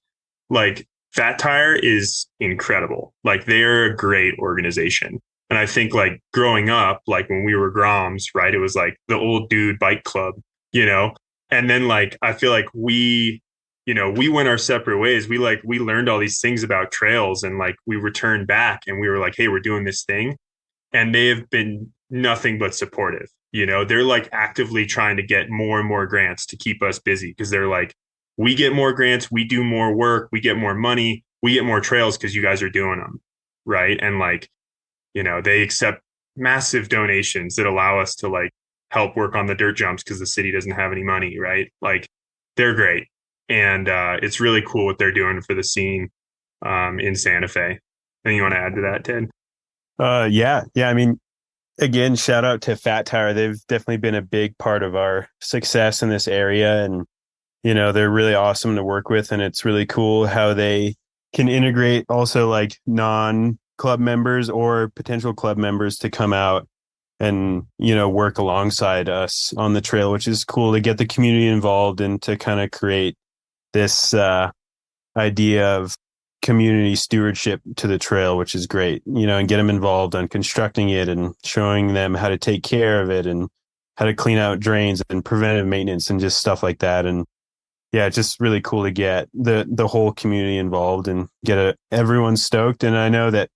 like Fat Tire is incredible. Like they're a great organization. And I think like growing up, like when we were Groms, right, it was like the old dude bike club, and then like, I feel like we went our separate ways. We learned all these things about trails, and like we returned back and we were like, hey, we're doing this thing. And they have been nothing but supportive. They're like actively trying to get more and more grants to keep us busy, because they're like, we get more grants, we do more work, we get more money, we get more trails because you guys are doing them. Right. And like, they accept massive donations that allow us to like help work on the dirt jumps because the city doesn't have any money. Right. Like they're great. And it's really cool what they're doing for the scene in Santa Fe. Anything you want to add to that, Ted? Yeah. I mean, again, shout out to Fat Tire. They've definitely been a big part of our success in this area. And, they're really awesome to work with. And it's really cool how they can integrate also like non-club members or potential club members to come out and, work alongside us on the trail, which is cool to get the community involved and to kind of create this idea of community stewardship to the trail, which is great, and get them involved on constructing it and showing them how to take care of it and how to clean out drains and preventative maintenance and just stuff like that. And yeah, it's just really cool to get the whole community involved and get everyone stoked. And I know that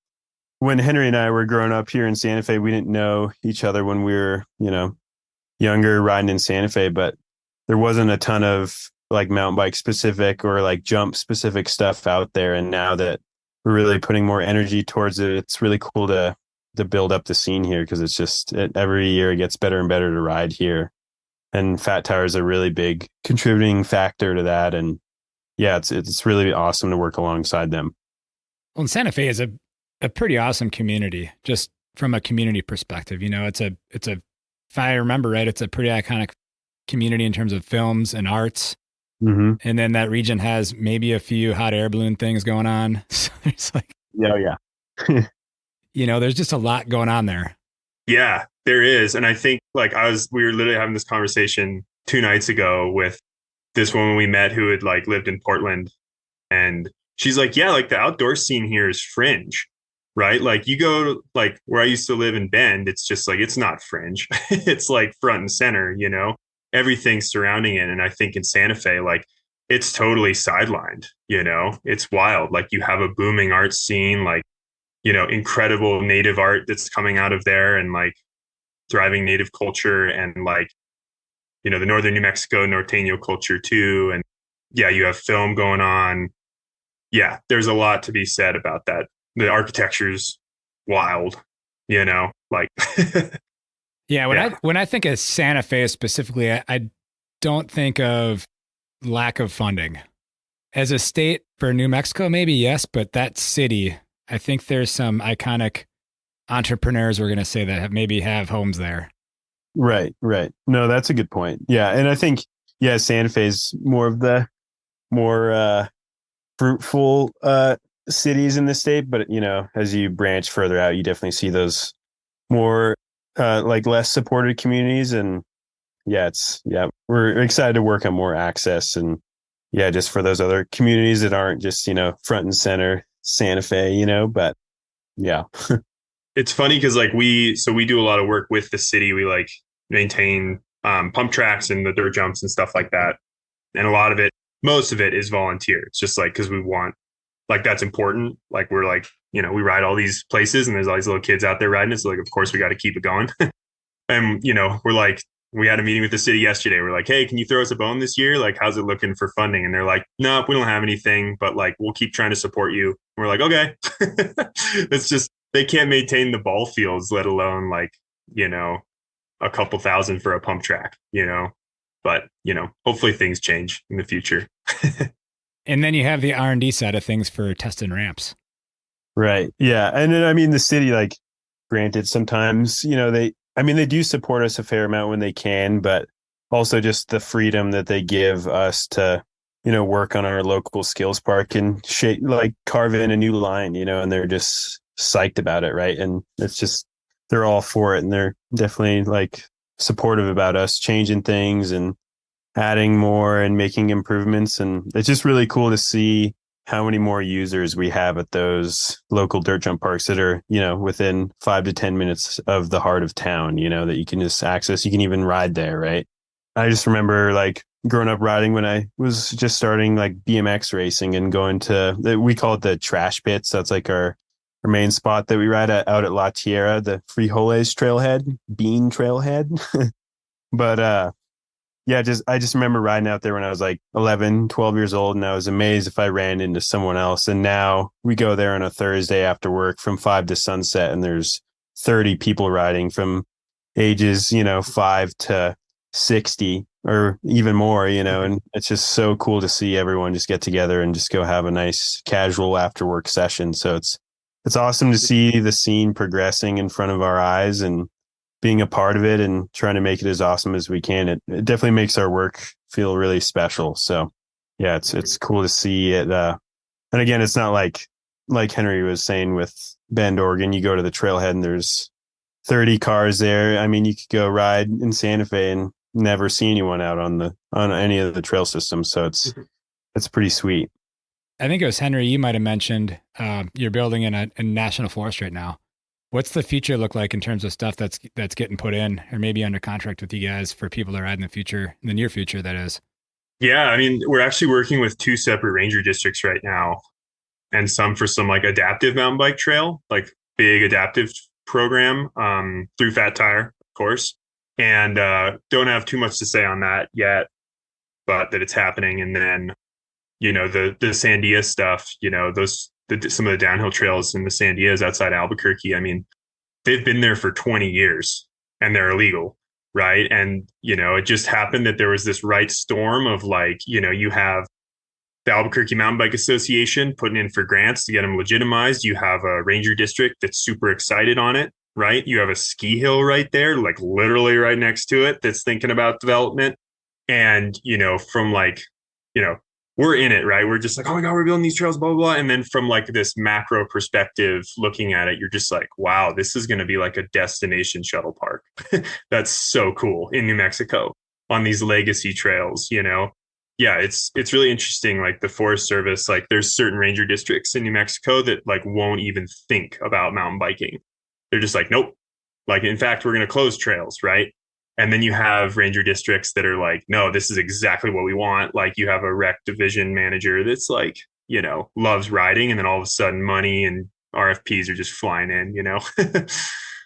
when Henry and I were growing up here in Santa Fe, we didn't know each other when we were, younger riding in Santa Fe, but there wasn't a ton of like mountain bike specific or like jump specific stuff out there. And now that we're really putting more energy towards it, it's really cool to build up the scene here because it's just every year it gets better and better to ride here. And Fat Tire is a really big contributing factor to that. And yeah, it's really awesome to work alongside them. Well, and Santa Fe is a pretty awesome community, just from a community perspective. It's a if I remember right, it's a pretty iconic community in terms of films and arts. Mm-hmm. And then that region has maybe a few hot air balloon things going on. So it's like, yeah. There's just a lot going on there. Yeah, there is. And I think like we were literally having this conversation 2 nights ago with this woman we met who had like lived in Portland. And she's like, yeah, like the outdoor scene here is fringe, right? Like you go to, like where I used to live in Bend, it's just like, it's not fringe. It's like front and center, everything surrounding it. And I think in Santa Fe, like it's totally sidelined, it's wild. Like you have a booming art scene, like, incredible native art that's coming out of there and like thriving native culture and like, the northern New Mexico norteño culture too. And yeah, you have film going on. Yeah, there's a lot to be said about that. The architecture's wild, like Yeah, when I think of Santa Fe specifically, I don't think of lack of funding. As a state for New Mexico, maybe yes, but that city, I think there's some iconic entrepreneurs we're going to say that maybe have homes there. Right. No, that's a good point. Yeah, and I think Santa Fe is more of the more fruitful cities in the state, but as you branch further out, you definitely see those more like less supported communities. And we're excited to work on more access and just for those other communities that aren't just front and center Santa Fe, but yeah. It's funny because like we do a lot of work with the city. We like maintain pump tracks and the dirt jumps and stuff like that, and most of it is volunteer. It's just like because we want, like, that's important. Like we're like, we ride all these places and there's all these little kids out there riding it. So like, of course we got to keep it going. And, we're like, we had a meeting with the city yesterday. We're like, hey, can you throw us a bone this year? Like, how's it looking for funding? And they're like, nope, we don't have anything, but like, we'll keep trying to support you. And we're like, okay. It's just, they can't maintain the ball fields, let alone like, a couple thousand for a pump track, but, hopefully things change in the future. And then you have the R&D side of things for testing ramps. Right. Yeah. And then, I mean, the city, like, granted, sometimes, they do support us a fair amount when they can, but also just the freedom that they give us to, work on our local skills park and carve in a new line, and they're just psyched about it. Right. And it's just, they're all for it. And they're definitely like supportive about us changing things and adding more and making improvements. And it's just really cool to see how many more users we have at those local dirt jump parks that are, within 5 to 10 minutes of the heart of town, that you can just access. You can even ride there, right? I just remember like growing up riding when I was just starting like BMX racing and going to, we call it the trash pits. That's like our main spot that we ride out at La Tierra, the Frijoles trailhead, bean trailhead. But I just remember riding out there when I was like 11, 12 years old, and I was amazed if I ran into someone else. And now we go there on a Thursday after work from 5 to sunset, and there's 30 people riding from ages, 5 to 60. or even more, and it's just so cool to see everyone just get together and just go have a nice casual after work session. So it's awesome to see the scene progressing in front of our eyes and being a part of it and trying to make it as awesome as we can. It definitely makes our work feel really special. So yeah, it's cool to see it. And again, it's not like Henry was saying with Bend, Oregon, you go to the trailhead and there's 30 cars there. I mean, you could go ride in Santa Fe and never see anyone out on any of the trail systems. So it's pretty sweet. I think it was Henry. You might have mentioned you're building in a national forest right now. What's the future look like in terms of stuff that's getting put in, or maybe under contract with you guys for people to ride in the future, in the near future, that is? Yeah, I mean, we're actually working with two separate ranger districts right now, and some for some like adaptive mountain bike trail, like big adaptive program through Fat Tire, of course. And don't have too much to say on that yet, but that it's happening. And then, the Sandia stuff, some of the downhill trails in the Sandias outside Albuquerque. I mean, they've been there for 20 years and they're illegal, right? And, it just happened that there was this right storm of like, you have the Albuquerque Mountain Bike Association putting in for grants to get them legitimized. You have a ranger district that's super excited on it, right? You have a ski hill right there, like literally right next to it, that's thinking about development. And, from like, you know, we're in it, right? We're just like, oh my God, we're building these trails, blah, blah, blah. And then from like this macro perspective, looking at it, you're just like, wow, this is going to be like a destination shuttle park. That's so cool in New Mexico on these legacy trails. Yeah, it's really interesting. Like the Forest Service, like there's certain ranger districts in New Mexico that like won't even think about mountain biking. They're just like, nope. Like, in fact, we're going to close trails, right? And then you have ranger districts that are like, no, this is exactly what we want. Like you have a rec division manager that's like, loves riding. And then all of a sudden money and RFPs are just flying in.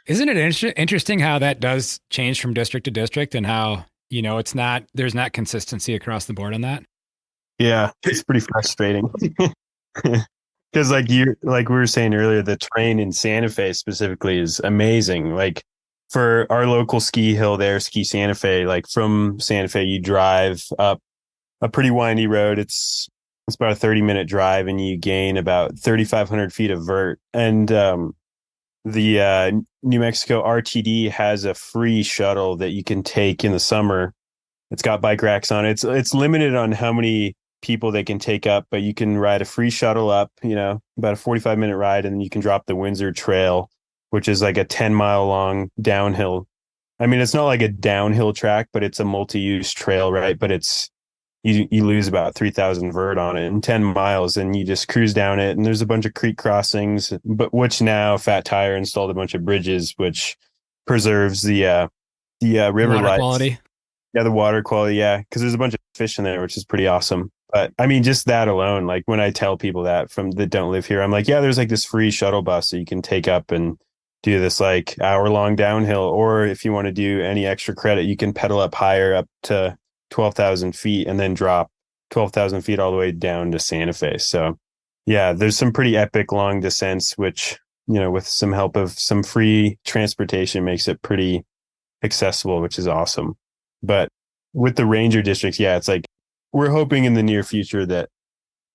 Isn't it interesting how that does change from district to district and how, there's not consistency across the board on that? Yeah, it's pretty frustrating. Because like we were saying earlier, the terrain in Santa Fe specifically is amazing. Like for our local ski hill there, Ski Santa Fe, like from Santa Fe, you drive up a pretty windy road. It's about a 30-minute drive and you gain about 3,500 feet of vert. And the New Mexico RTD has a free shuttle that you can take in the summer. It's got bike racks on it. It's limited on how many people they can take up, but you can ride a free shuttle up, about a 45-minute ride, and then you can drop the Windsor Trail, which is like a 10-mile long downhill. I mean, it's not like a downhill track, but it's a multi-use trail, right? But you lose about 3,000 vert on it in 10 miles, and you just cruise down it. And there's a bunch of creek crossings, but which now Fat Tire installed a bunch of bridges, which preserves the river Water life quality. Yeah, the water quality. Yeah, because there's a bunch of fish in there, which is pretty awesome. But I mean, just that alone, like when I tell people that that don't live here, I'm like, yeah, there's like this free shuttle bus that you can take up and do this like hour-long downhill. Or if you want to do any extra credit, you can pedal up higher up to 12,000 feet and then drop 12,000 feet all the way down to Santa Fe. So yeah, there's some pretty epic long descents, which, with some help of some free transportation makes it pretty accessible, which is awesome. But with the ranger districts, yeah, it's like we're hoping in the near future that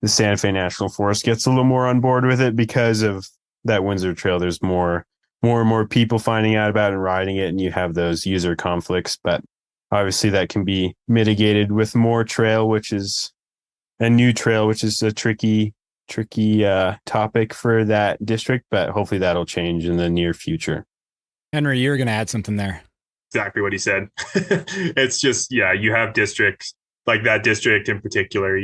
the Santa Fe National Forest gets a little more on board with it because of that Windsor Trail. There's more and more people finding out about it and riding it, and you have those user conflicts. But obviously that can be mitigated with more trail, which is a new trail, which is a tricky topic for that district. But hopefully that'll change in the near future. Henry, you were going to add something there. Exactly what he said. It's just, yeah, you have districts like that district in particular,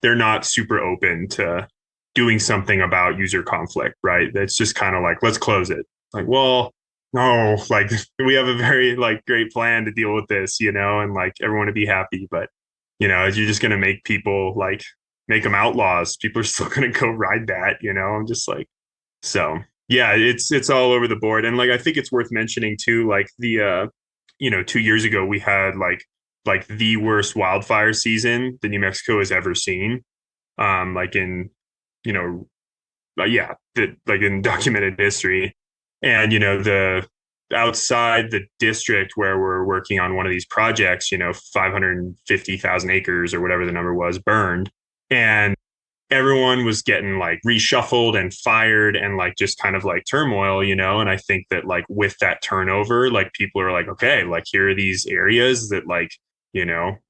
they're not super open to doing something about user conflict, right? It's just kind of like, let's close it. Like, well, no, like we have a very like great plan to deal with this, and like everyone to be happy. But, you're just going to make people like make them outlaws. People are still going to go ride that, I'm just like, so. Yeah, it's all over the board. And like I think it's worth mentioning too, like the 2 years ago we had like the worst wildfire season that New Mexico has ever seen. Like in, like in documented history. And the outside the district where we're working on one of these projects, 550,000 acres or whatever the number was burned. And everyone was getting like reshuffled and fired and like just kind of like turmoil, And I think that like with that turnover, like people are like, okay, like here are these areas that like,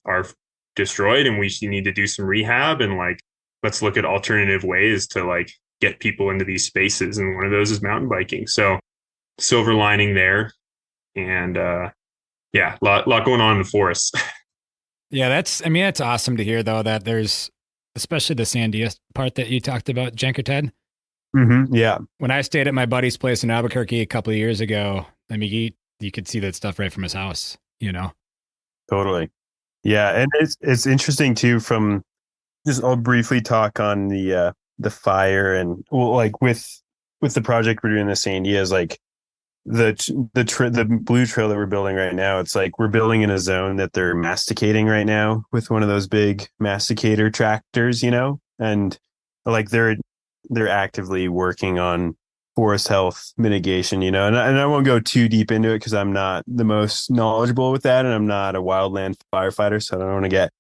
are destroyed and we need to do some rehab and like, let's look at alternative ways to like get people into these spaces. And one of those is mountain biking. So silver lining there. And yeah, lot going on in the forest. Yeah, that's awesome to hear though, that there's, especially the Sandia part that you talked about, Janker Ted. Mm-hmm. Yeah. When I stayed at my buddy's place in Albuquerque a couple of years ago, I mean, you could see that stuff right from his house, Totally. Yeah. And it's interesting too, from just, I'll briefly talk on the fire and, well, like with the project we're doing, the Sandia, is like the blue trail that we're building right now. It's like we're building in a zone that they're masticating right now with one of those big masticator tractors, and like they're actively working on forest health mitigation, and I won't go too deep into it because I'm not the most knowledgeable with that, and I'm not a wildland firefighter, so I don't want to get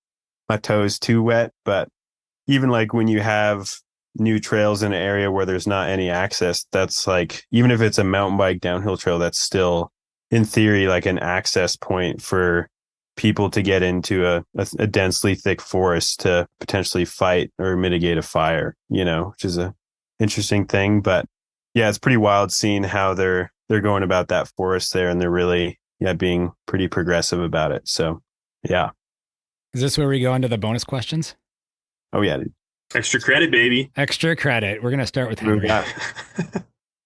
my toes too wet. But even like when you have new trails in an area where there's not any access, that's like, even if it's a mountain bike downhill trail, that's still in theory like an access point for people to get into a densely thick forest to potentially fight or mitigate a fire, which is a interesting thing. But yeah, it's pretty wild seeing how they're going about that forest there, and they're really being pretty progressive about it. So yeah. Is this where we go into the bonus questions? Oh yeah, dude. Extra credit, baby. Extra credit. We're going to start with Henry.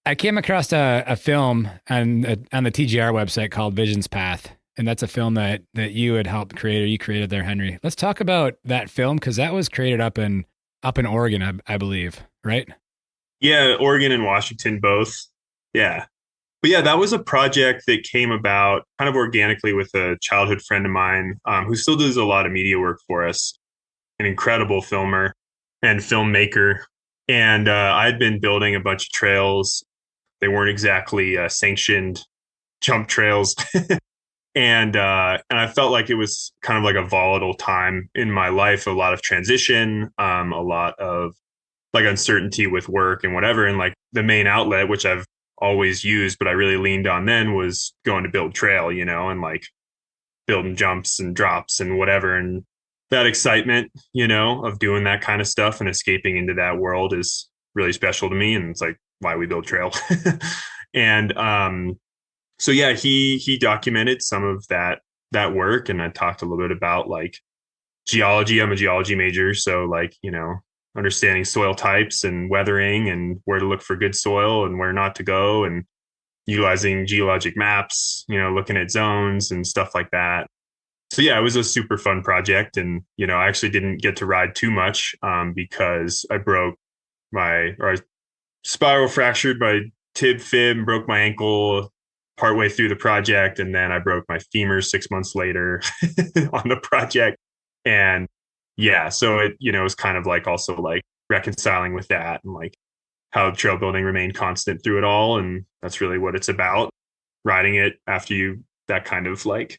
I came across a film on the TGR website called Vision's Path. And that's a film that you had helped create, or you created there, Henry. Let's talk about that film, because that was created up in Oregon, I believe, right? Yeah, Oregon and Washington both. Yeah. But yeah, that was a project that came about kind of organically with a childhood friend of mine who still does a lot of media work for us, an incredible filmer and filmmaker. And I'd been building a bunch of trails. They weren't exactly sanctioned jump trails. And I felt like it was kind of like a volatile time in my life, a lot of transition, a lot of like uncertainty with work and whatever. And like the main outlet, which I've always used, but I really leaned on then, was going to build trail, and like building jumps and drops and whatever. And that excitement, of doing that kind of stuff and escaping into that world is really special to me. And it's like why we build trail. And so yeah, he documented some of that work, and I talked a little bit about like geology. I'm a geology major, so like, understanding soil types and weathering and where to look for good soil and where not to go, and utilizing geologic maps, looking at zones and stuff like that. So yeah, it was a super fun project. And, I actually didn't get to ride too much because I spiral fractured my tib fib and broke my ankle partway through the project. And then I broke my femur 6 months later on the project. And yeah, so it, was kind of like also like reconciling with that and like how trail building remained constant through it all. And that's really what it's about. Riding it after that kind of like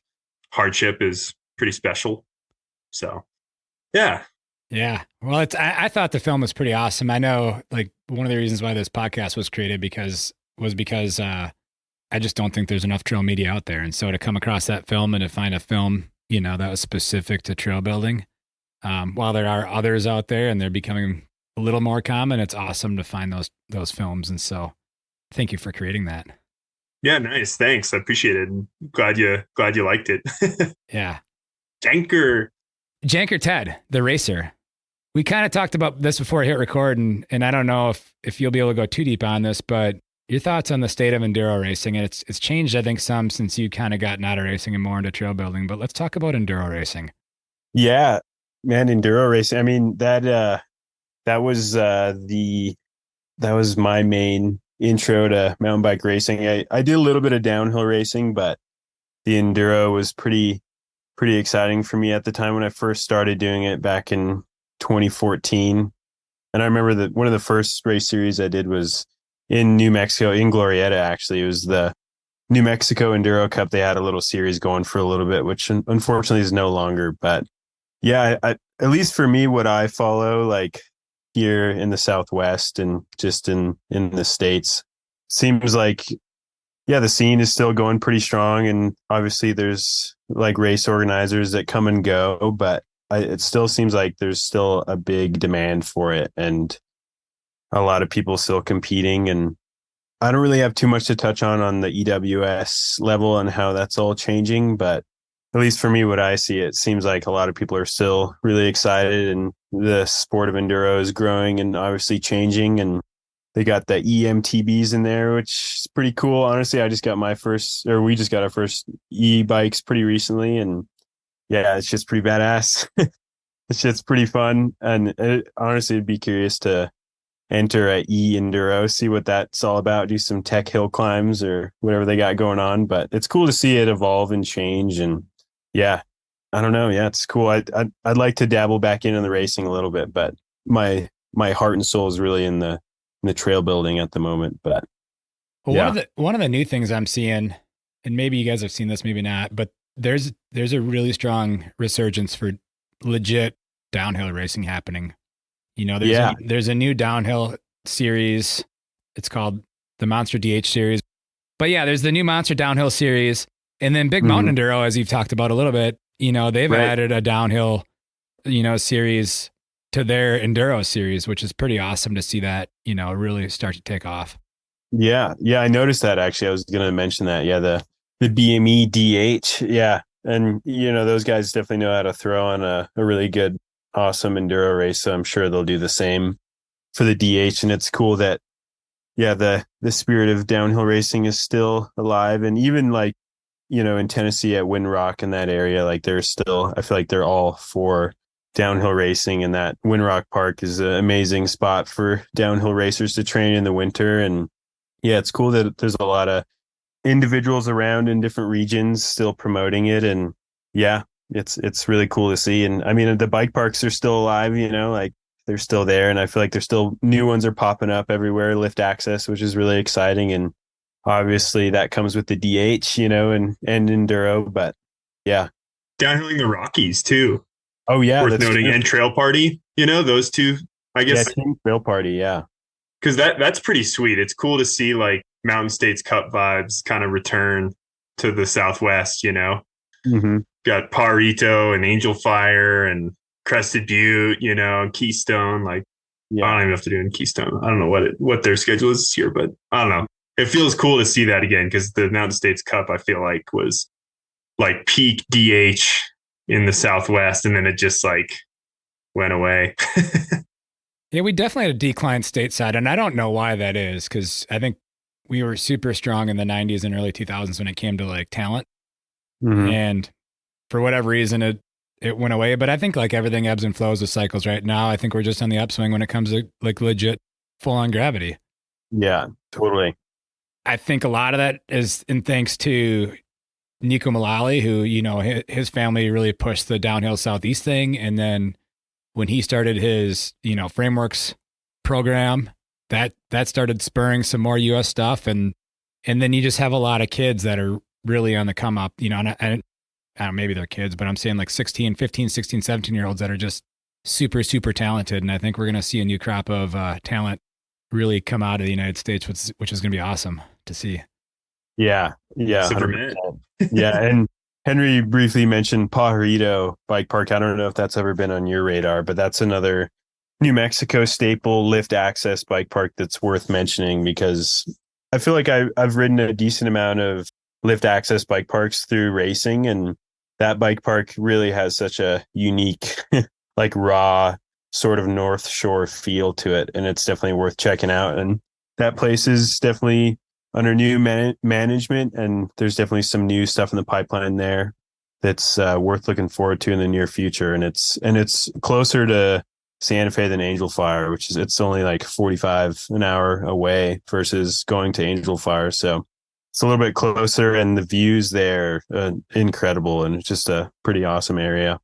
hardship is pretty special. So yeah. Yeah. Well, I thought the film was pretty awesome. I know like one of the reasons why this podcast was created because I just don't think there's enough trail media out there. And so to come across that film and to find a film, that was specific to trail building, while there are others out there and they're becoming a little more common, it's awesome to find those films. And so thank you for creating that. Yeah, nice. Thanks. I appreciate it. Glad you liked it. Yeah. Janker Ted, the racer. We kind of talked about this before I hit record, and I don't know if you'll be able to go too deep on this, but your thoughts on the state of enduro racing. And it's changed, I think, some since you kind of gotten out of racing and more into trail building, but let's talk about enduro racing. Yeah, man, enduro racing. I mean, that was my main intro to mountain bike racing. I did a little bit of downhill racing, but the enduro was pretty exciting for me at the time when I first started doing it back in 2014. And I remember that one of the first race series I did was in New Mexico, in Glorieta, actually. It was the New Mexico Enduro Cup, they had a little series going for a little bit, which unfortunately is no longer. But yeah, at least for me, what I follow, like here in the Southwest and just in the States, seems like yeah, the scene is still going pretty strong, and obviously there's like race organizers that come and go, but it still seems like there's still a big demand for it, and a lot of people still competing. And I don't really have too much to touch on the EWS level and how that's all changing, but at least for me, what I see, it seems like a lot of people are still really excited, and the sport of enduro is growing and obviously changing. And they got the EMTBs in there, which is pretty cool. Honestly, we just got our first e-bikes pretty recently, and yeah, it's just pretty badass. It's just pretty fun, and honestly, I'd be curious to enter a e-enduro, see what that's all about, do some tech hill climbs or whatever they got going on. But it's cool to see it evolve and change, and yeah, I don't know. Yeah, it's cool. I'd like to dabble back in the racing a little bit, but my heart and soul is really in the trail building at the moment. But Well, yeah, one of the new things I'm seeing, and maybe you guys have seen this, maybe not, but there's a really strong resurgence for legit downhill racing happening. You know, yeah, there's a new downhill series. It's called the Monster DH series. But yeah, there's the new Monster Downhill series, and then Big hmm, Mountain Enduro, as you've talked about a little bit. You know, they've right. added a downhill, series to their enduro series, which is pretty awesome to see that, really start to take off. Yeah, I noticed that actually. I was going to mention that. Yeah, the BME DH. Yeah, and those guys definitely know how to throw on a really good, awesome enduro race. So I'm sure they'll do the same for the DH. And it's cool that yeah, the spirit of downhill racing is still alive, and even like in Tennessee at Windrock in that area, like they're still. I feel like they're all for downhill racing, and that Windrock Park is an amazing spot for downhill racers to train in the winter. And yeah, it's cool that there's a lot of individuals around in different regions still promoting it. And yeah, it's really cool to see. And I mean, the bike parks are still alive, like they're still there. And I feel like there's still new ones are popping up everywhere, lift access, which is really exciting. And obviously that comes with the DH, and enduro. But yeah. Downhilling the Rockies too, Oh yeah, worth that's noting, true. and Trail Party. Those two, I Yeah, guess, Team Trail Party. Yeah. because that's pretty sweet. It's cool to see like Mountain States Cup vibes kind of return to the Southwest. Hmm. Got Parito and Angel Fire and Crested Butte, and Keystone. Like I Yeah. don't even have to do in Keystone. I don't know what their schedule is this year, but I don't know. It feels cool to see that again because the Mountain States Cup I feel like was like peak DH in the Southwest, and then it just like went away. Yeah, we definitely had a decline stateside, and I don't know why that is, because I think we were super strong in the 90s and early 2000s when it came to like talent. Hmm. And for whatever reason, it went away. But I think like everything ebbs and flows with cycles right now. I think we're just on the upswing when it comes to like legit full on gravity. Yeah, totally. I think a lot of that is in thanks to Nico Mullally, who, his family really pushed the downhill southeast thing. And then when he started his, frameworks program, that started spurring some more US stuff. And then you just have a lot of kids that are really on the come up, and I don't know, maybe they're kids, but I'm saying like 16, 15, 16, 17-year-olds that are just super, super talented. And I think we're going to see a new crop of talent really come out of the United States, which is going to be awesome to see. Yeah, yeah, Super 100%. man. Yeah, and Henry briefly mentioned Pajarito Bike Park. I don't know if that's ever been on your radar, but that's another New Mexico staple lift access bike park that's worth mentioning, because I feel like I've ridden a decent amount of lift access bike parks through racing, and that bike park really has such a unique, like raw sort of North Shore feel to it, and it's definitely worth checking out. And that place is definitely under new management, and there's definitely some new stuff in the pipeline there that's worth looking forward to in the near future. And it's closer to Santa Fe than Angel Fire, which is it's only like 45 an hour away versus going to Angel Fire. So it's a little bit closer, and the views there incredible, and it's just a pretty awesome area.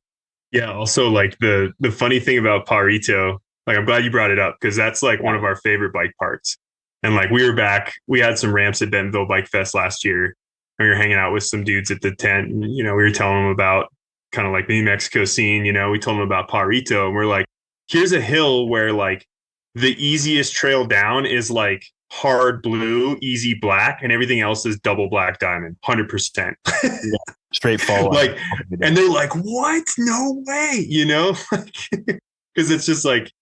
Yeah. Also, like the funny thing about Parito, like I'm glad you brought it up because that's like one of our favorite bike parks. And like we were back, we had some ramps at Bentonville Bike Fest last year, we were hanging out with some dudes at the tent, and, we were telling them about kind of like the New Mexico scene. We told them about Pajarito, and we're like, here's a hill where like the easiest trail down is like hard blue, easy black, and everything else is double black diamond, 100%. Yeah, straight fall like, and they're like, what? No way, because it's just like,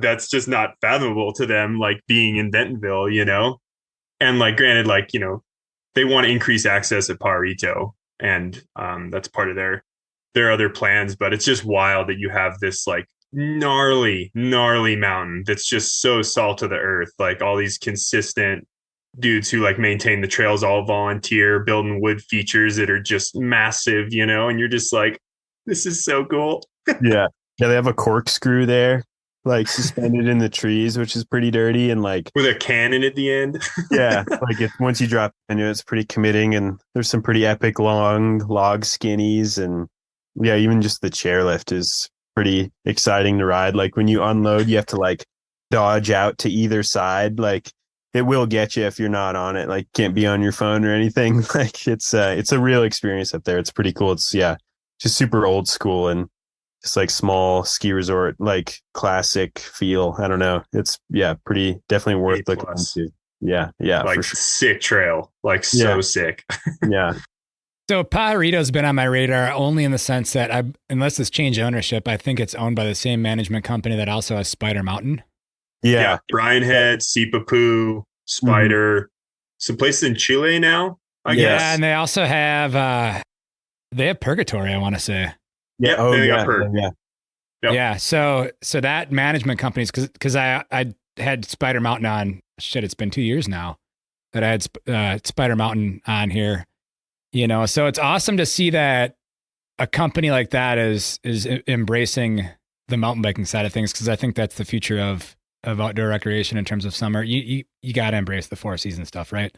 that's just not fathomable to them, like being in Bentonville, and like, granted, like, they want to increase access at Pajarito, and that's part of their other plans. But it's just wild that you have this like gnarly mountain that's just so salt of the earth, like all these consistent dudes who like maintain the trails, all volunteer, building wood features that are just massive, and you're just like, this is so cool. Yeah, they have a corkscrew there, like suspended in the trees, which is pretty dirty, and like with a cannon at the end. Yeah, like once you drop into it, it's pretty committing, and there's some pretty epic long log skinnies, and yeah, even just the chairlift is pretty exciting to ride. Like when you unload, you have to like dodge out to either side. Like it will get you if you're not on it. Like can't be on your phone or anything. Like it's a real experience up there. It's pretty cool. It's just super old school and just like small ski resort, like classic feel. I don't know. It's pretty definitely worth looking into. Yeah, like for sure. Sick trail, like so sick. Yeah. So Pajarito's been on my radar only in the sense that unless it's changed ownership, I think it's owned by the same management company that also has Spider Mountain. Yeah. Brian Head, Sipapoo, Spider, some places in Chile now, I guess. Yeah, and they also have they have Purgatory, I want to say. Yeah. Oh, yeah. Yeah. Yep. Yeah. So that management companies, because I had Spider Mountain on. Shit, it's been 2 years now that I had Spider Mountain on here. So it's awesome to see that a company like that is embracing the mountain biking side of things, because I think that's the future of outdoor recreation in terms of summer. You got to embrace the 4-season stuff, right?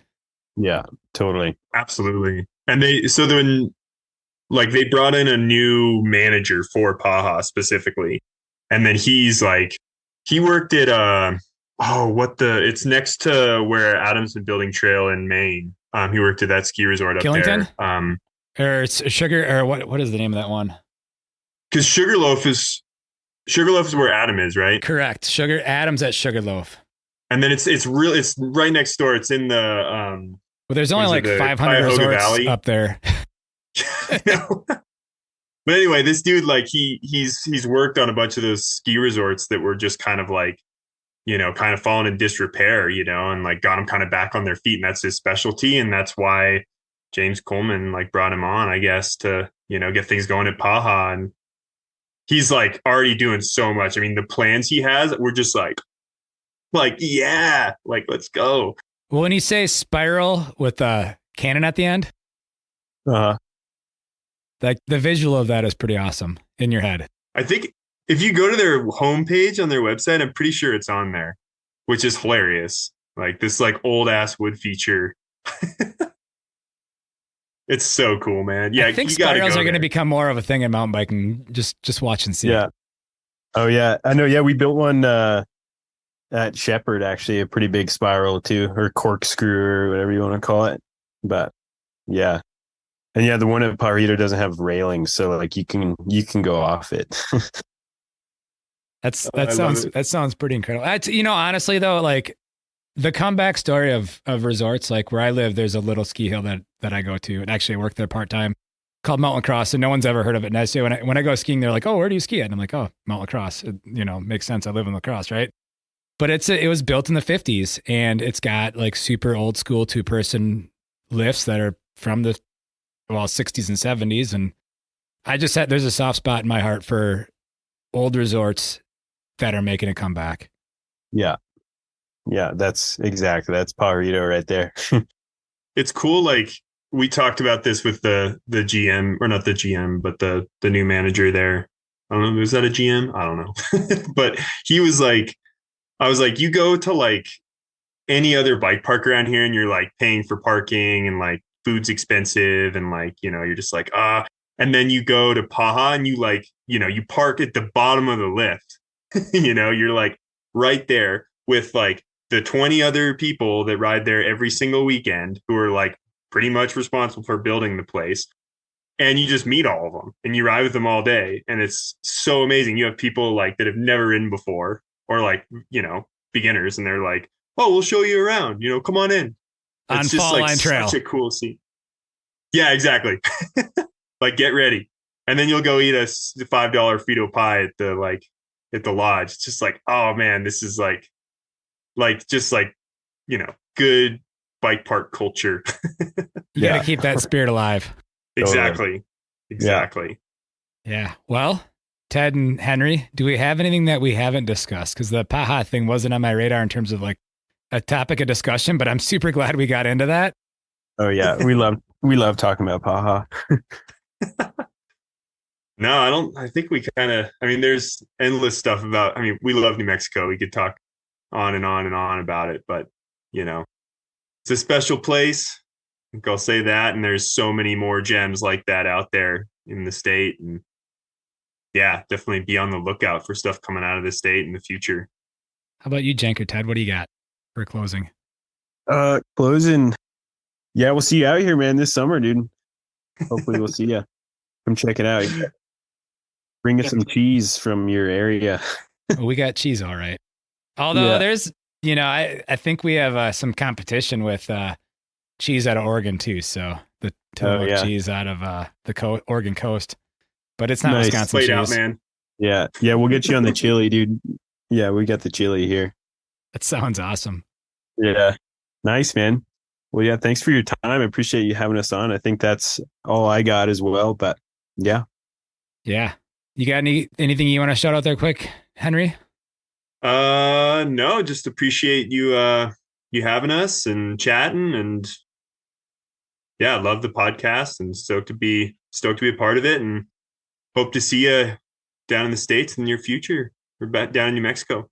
Yeah, totally. Absolutely. And they brought in a new manager for Paja specifically. And then he worked at it's next to where Adam's been building trail in Maine. He worked at that ski resort up Killington? there. Or it's Sugar, or what is the name of that one? Because Sugarloaf is where Adam is, right? Correct. Adam's at Sugarloaf. And then it's right next door. It's in the well, there's only like 500 resorts Valley up there. But anyway, this dude, like he's worked on a bunch of those ski resorts that were just kind of like, kind of fallen in disrepair, and like got him kind of back on their feet. And that's his specialty. And that's why James Coleman like brought him on, I guess, to, get things going at Paja. And he's like already doing so much. I mean, the plans he has, we're just like, yeah, like, let's go. Well, when you say spiral with a cannon at the end, like the visual of that is pretty awesome in your head. I think if you go to their homepage on their website, I'm pretty sure it's on there, which is hilarious. Like this like old ass wood feature. It's so cool, man. Yeah, I think spirals are going to become more of a thing in mountain biking. Just watch and see. Yeah. Oh yeah, I know. Yeah, we built one at Shepherd, actually, a pretty big spiral too, or corkscrew, or whatever you want to call it. But yeah, and yeah, the one at Pajarito doesn't have railings, so like you can go off it. That sounds pretty incredible. Honestly though, like the comeback story of resorts, like where I live, there's a little ski hill that I go to, and actually I work there part time, called Mount Lacrosse, and no one's ever heard of it. And I say when I go skiing, they're like, "Oh, where do you ski at?" And I'm like, "Oh, Mount Lacrosse." It, makes sense. I live in Lacrosse, right? But it was built in the 50s, and it's got like super old school 2-person lifts that are from the 60s and 70s, and there's a soft spot in my heart for old resorts that are making a comeback. Yeah. That's Pajarito right there. It's cool. Like we talked about this with the GM, or not the GM, but the new manager there. I don't know. Was that a GM? I don't know. But he was like, I was like, you go to like any other bike park around here and you're like paying for parking and like food's expensive and like, you're just like, and then you go to Paja and you like, you park at the bottom of the lift. You're like right there with like the 20 other people that ride there every single weekend who are like pretty much responsible for building the place. And you just meet all of them and you ride with them all day. And it's so amazing. You have people like that have never ridden before, or like, beginners, and they're like, oh, we'll show you around, come on in. On It's just Fall like Line Trail. such a cool scene. Yeah, exactly. Like, get ready. And then you'll go eat a $5 Frito pie at the lodge. It's just like, oh man, this is good bike park culture. You got to keep that spirit alive. Exactly. Exactly. Yeah. Well, Ted and Henry, do we have anything that we haven't discussed? Because the Paha thing wasn't on my radar in terms of like a topic of discussion, but I'm super glad we got into that. Oh yeah, we love talking about Paha. No, I think we there's endless stuff about, we love New Mexico. We could talk on and on and on about it, but it's a special place. I think I'll say that. And there's so many more gems like that out there in the state. And yeah, definitely be on the lookout for stuff coming out of the state in the future. How about you, Janker Ted? What do you got for closing? Closing. Yeah, we'll see you out here, man, this summer, dude. Hopefully we'll see you. Come check it out. Bring us some cheese from your area. Well, we got cheese, all right. Although there's, I think we have some competition with cheese out of Oregon too. So the Tillamook cheese out of the Oregon coast, but it's not nice. Wisconsin cheese. Out, man. Yeah, we'll get you on the chili, dude. Yeah, we got the chili here. That sounds awesome. Yeah, nice, man. Well, yeah, thanks for your time. I appreciate you having us on. I think that's all I got as well. But yeah. You got anything you want to shout out there, quick, Henry? No, just appreciate you having us and chatting, and yeah, love the podcast and stoked to be a part of it, and hope to see you down in the States in the near future, or back down in New Mexico.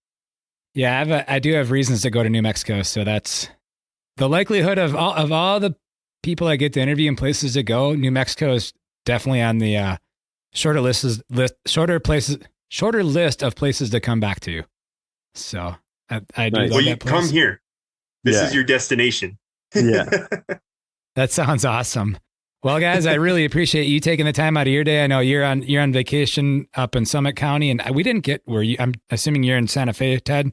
Yeah, I do have reasons to go to New Mexico, so that's the likelihood of all the people I get to interview and places to go. New Mexico is definitely on the shorter list of places to come back to. So I do love that place. Come here. This is your destination. Yeah. That sounds awesome. Well, guys, I really appreciate you taking the time out of your day. I know you're on vacation up in Summit County, and we didn't get where you. I'm assuming you're in Santa Fe, Ted.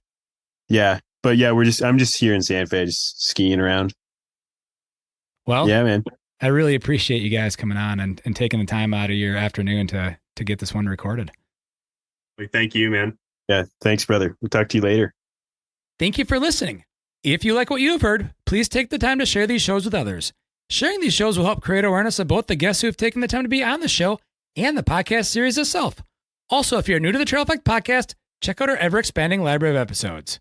Yeah, but yeah, I'm just here in Santa Fe, just skiing around. Well, yeah, man. I really appreciate you guys coming on and taking the time out of your afternoon to get this one recorded. Thank you, man. Yeah, thanks, brother. We'll talk to you later. Thank you for listening. If you like what you've heard, please take the time to share these shows with others. Sharing these shows will help create awareness of both the guests who have taken the time to be on the show and the podcast series itself. Also, if you're new to the Trail Effect Podcast, check out our ever-expanding library of episodes.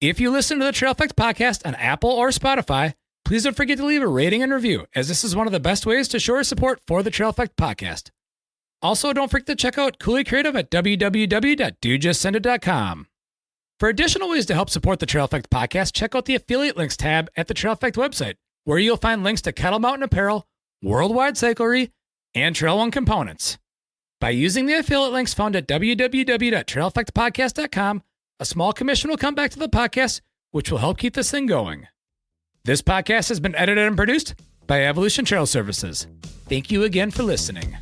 If you listen to the Trail Effect Podcast on Apple or Spotify, please don't forget to leave a rating and review, as this is one of the best ways to show our support for the Trail Effect Podcast. Also, don't forget to check out Cooley Creative at www.dudejustsendit.com. For additional ways to help support the Trail Effect Podcast, check out the affiliate links tab at the Trail Effect website, where you'll find links to Kettle Mountain Apparel, Worldwide Cyclery, and Trail One components. By using the affiliate links found at www.traileffectpodcast.com, a small commission will come back to the podcast, which will help keep this thing going. This podcast has been edited and produced by Evolution Trail Services. Thank you again for listening.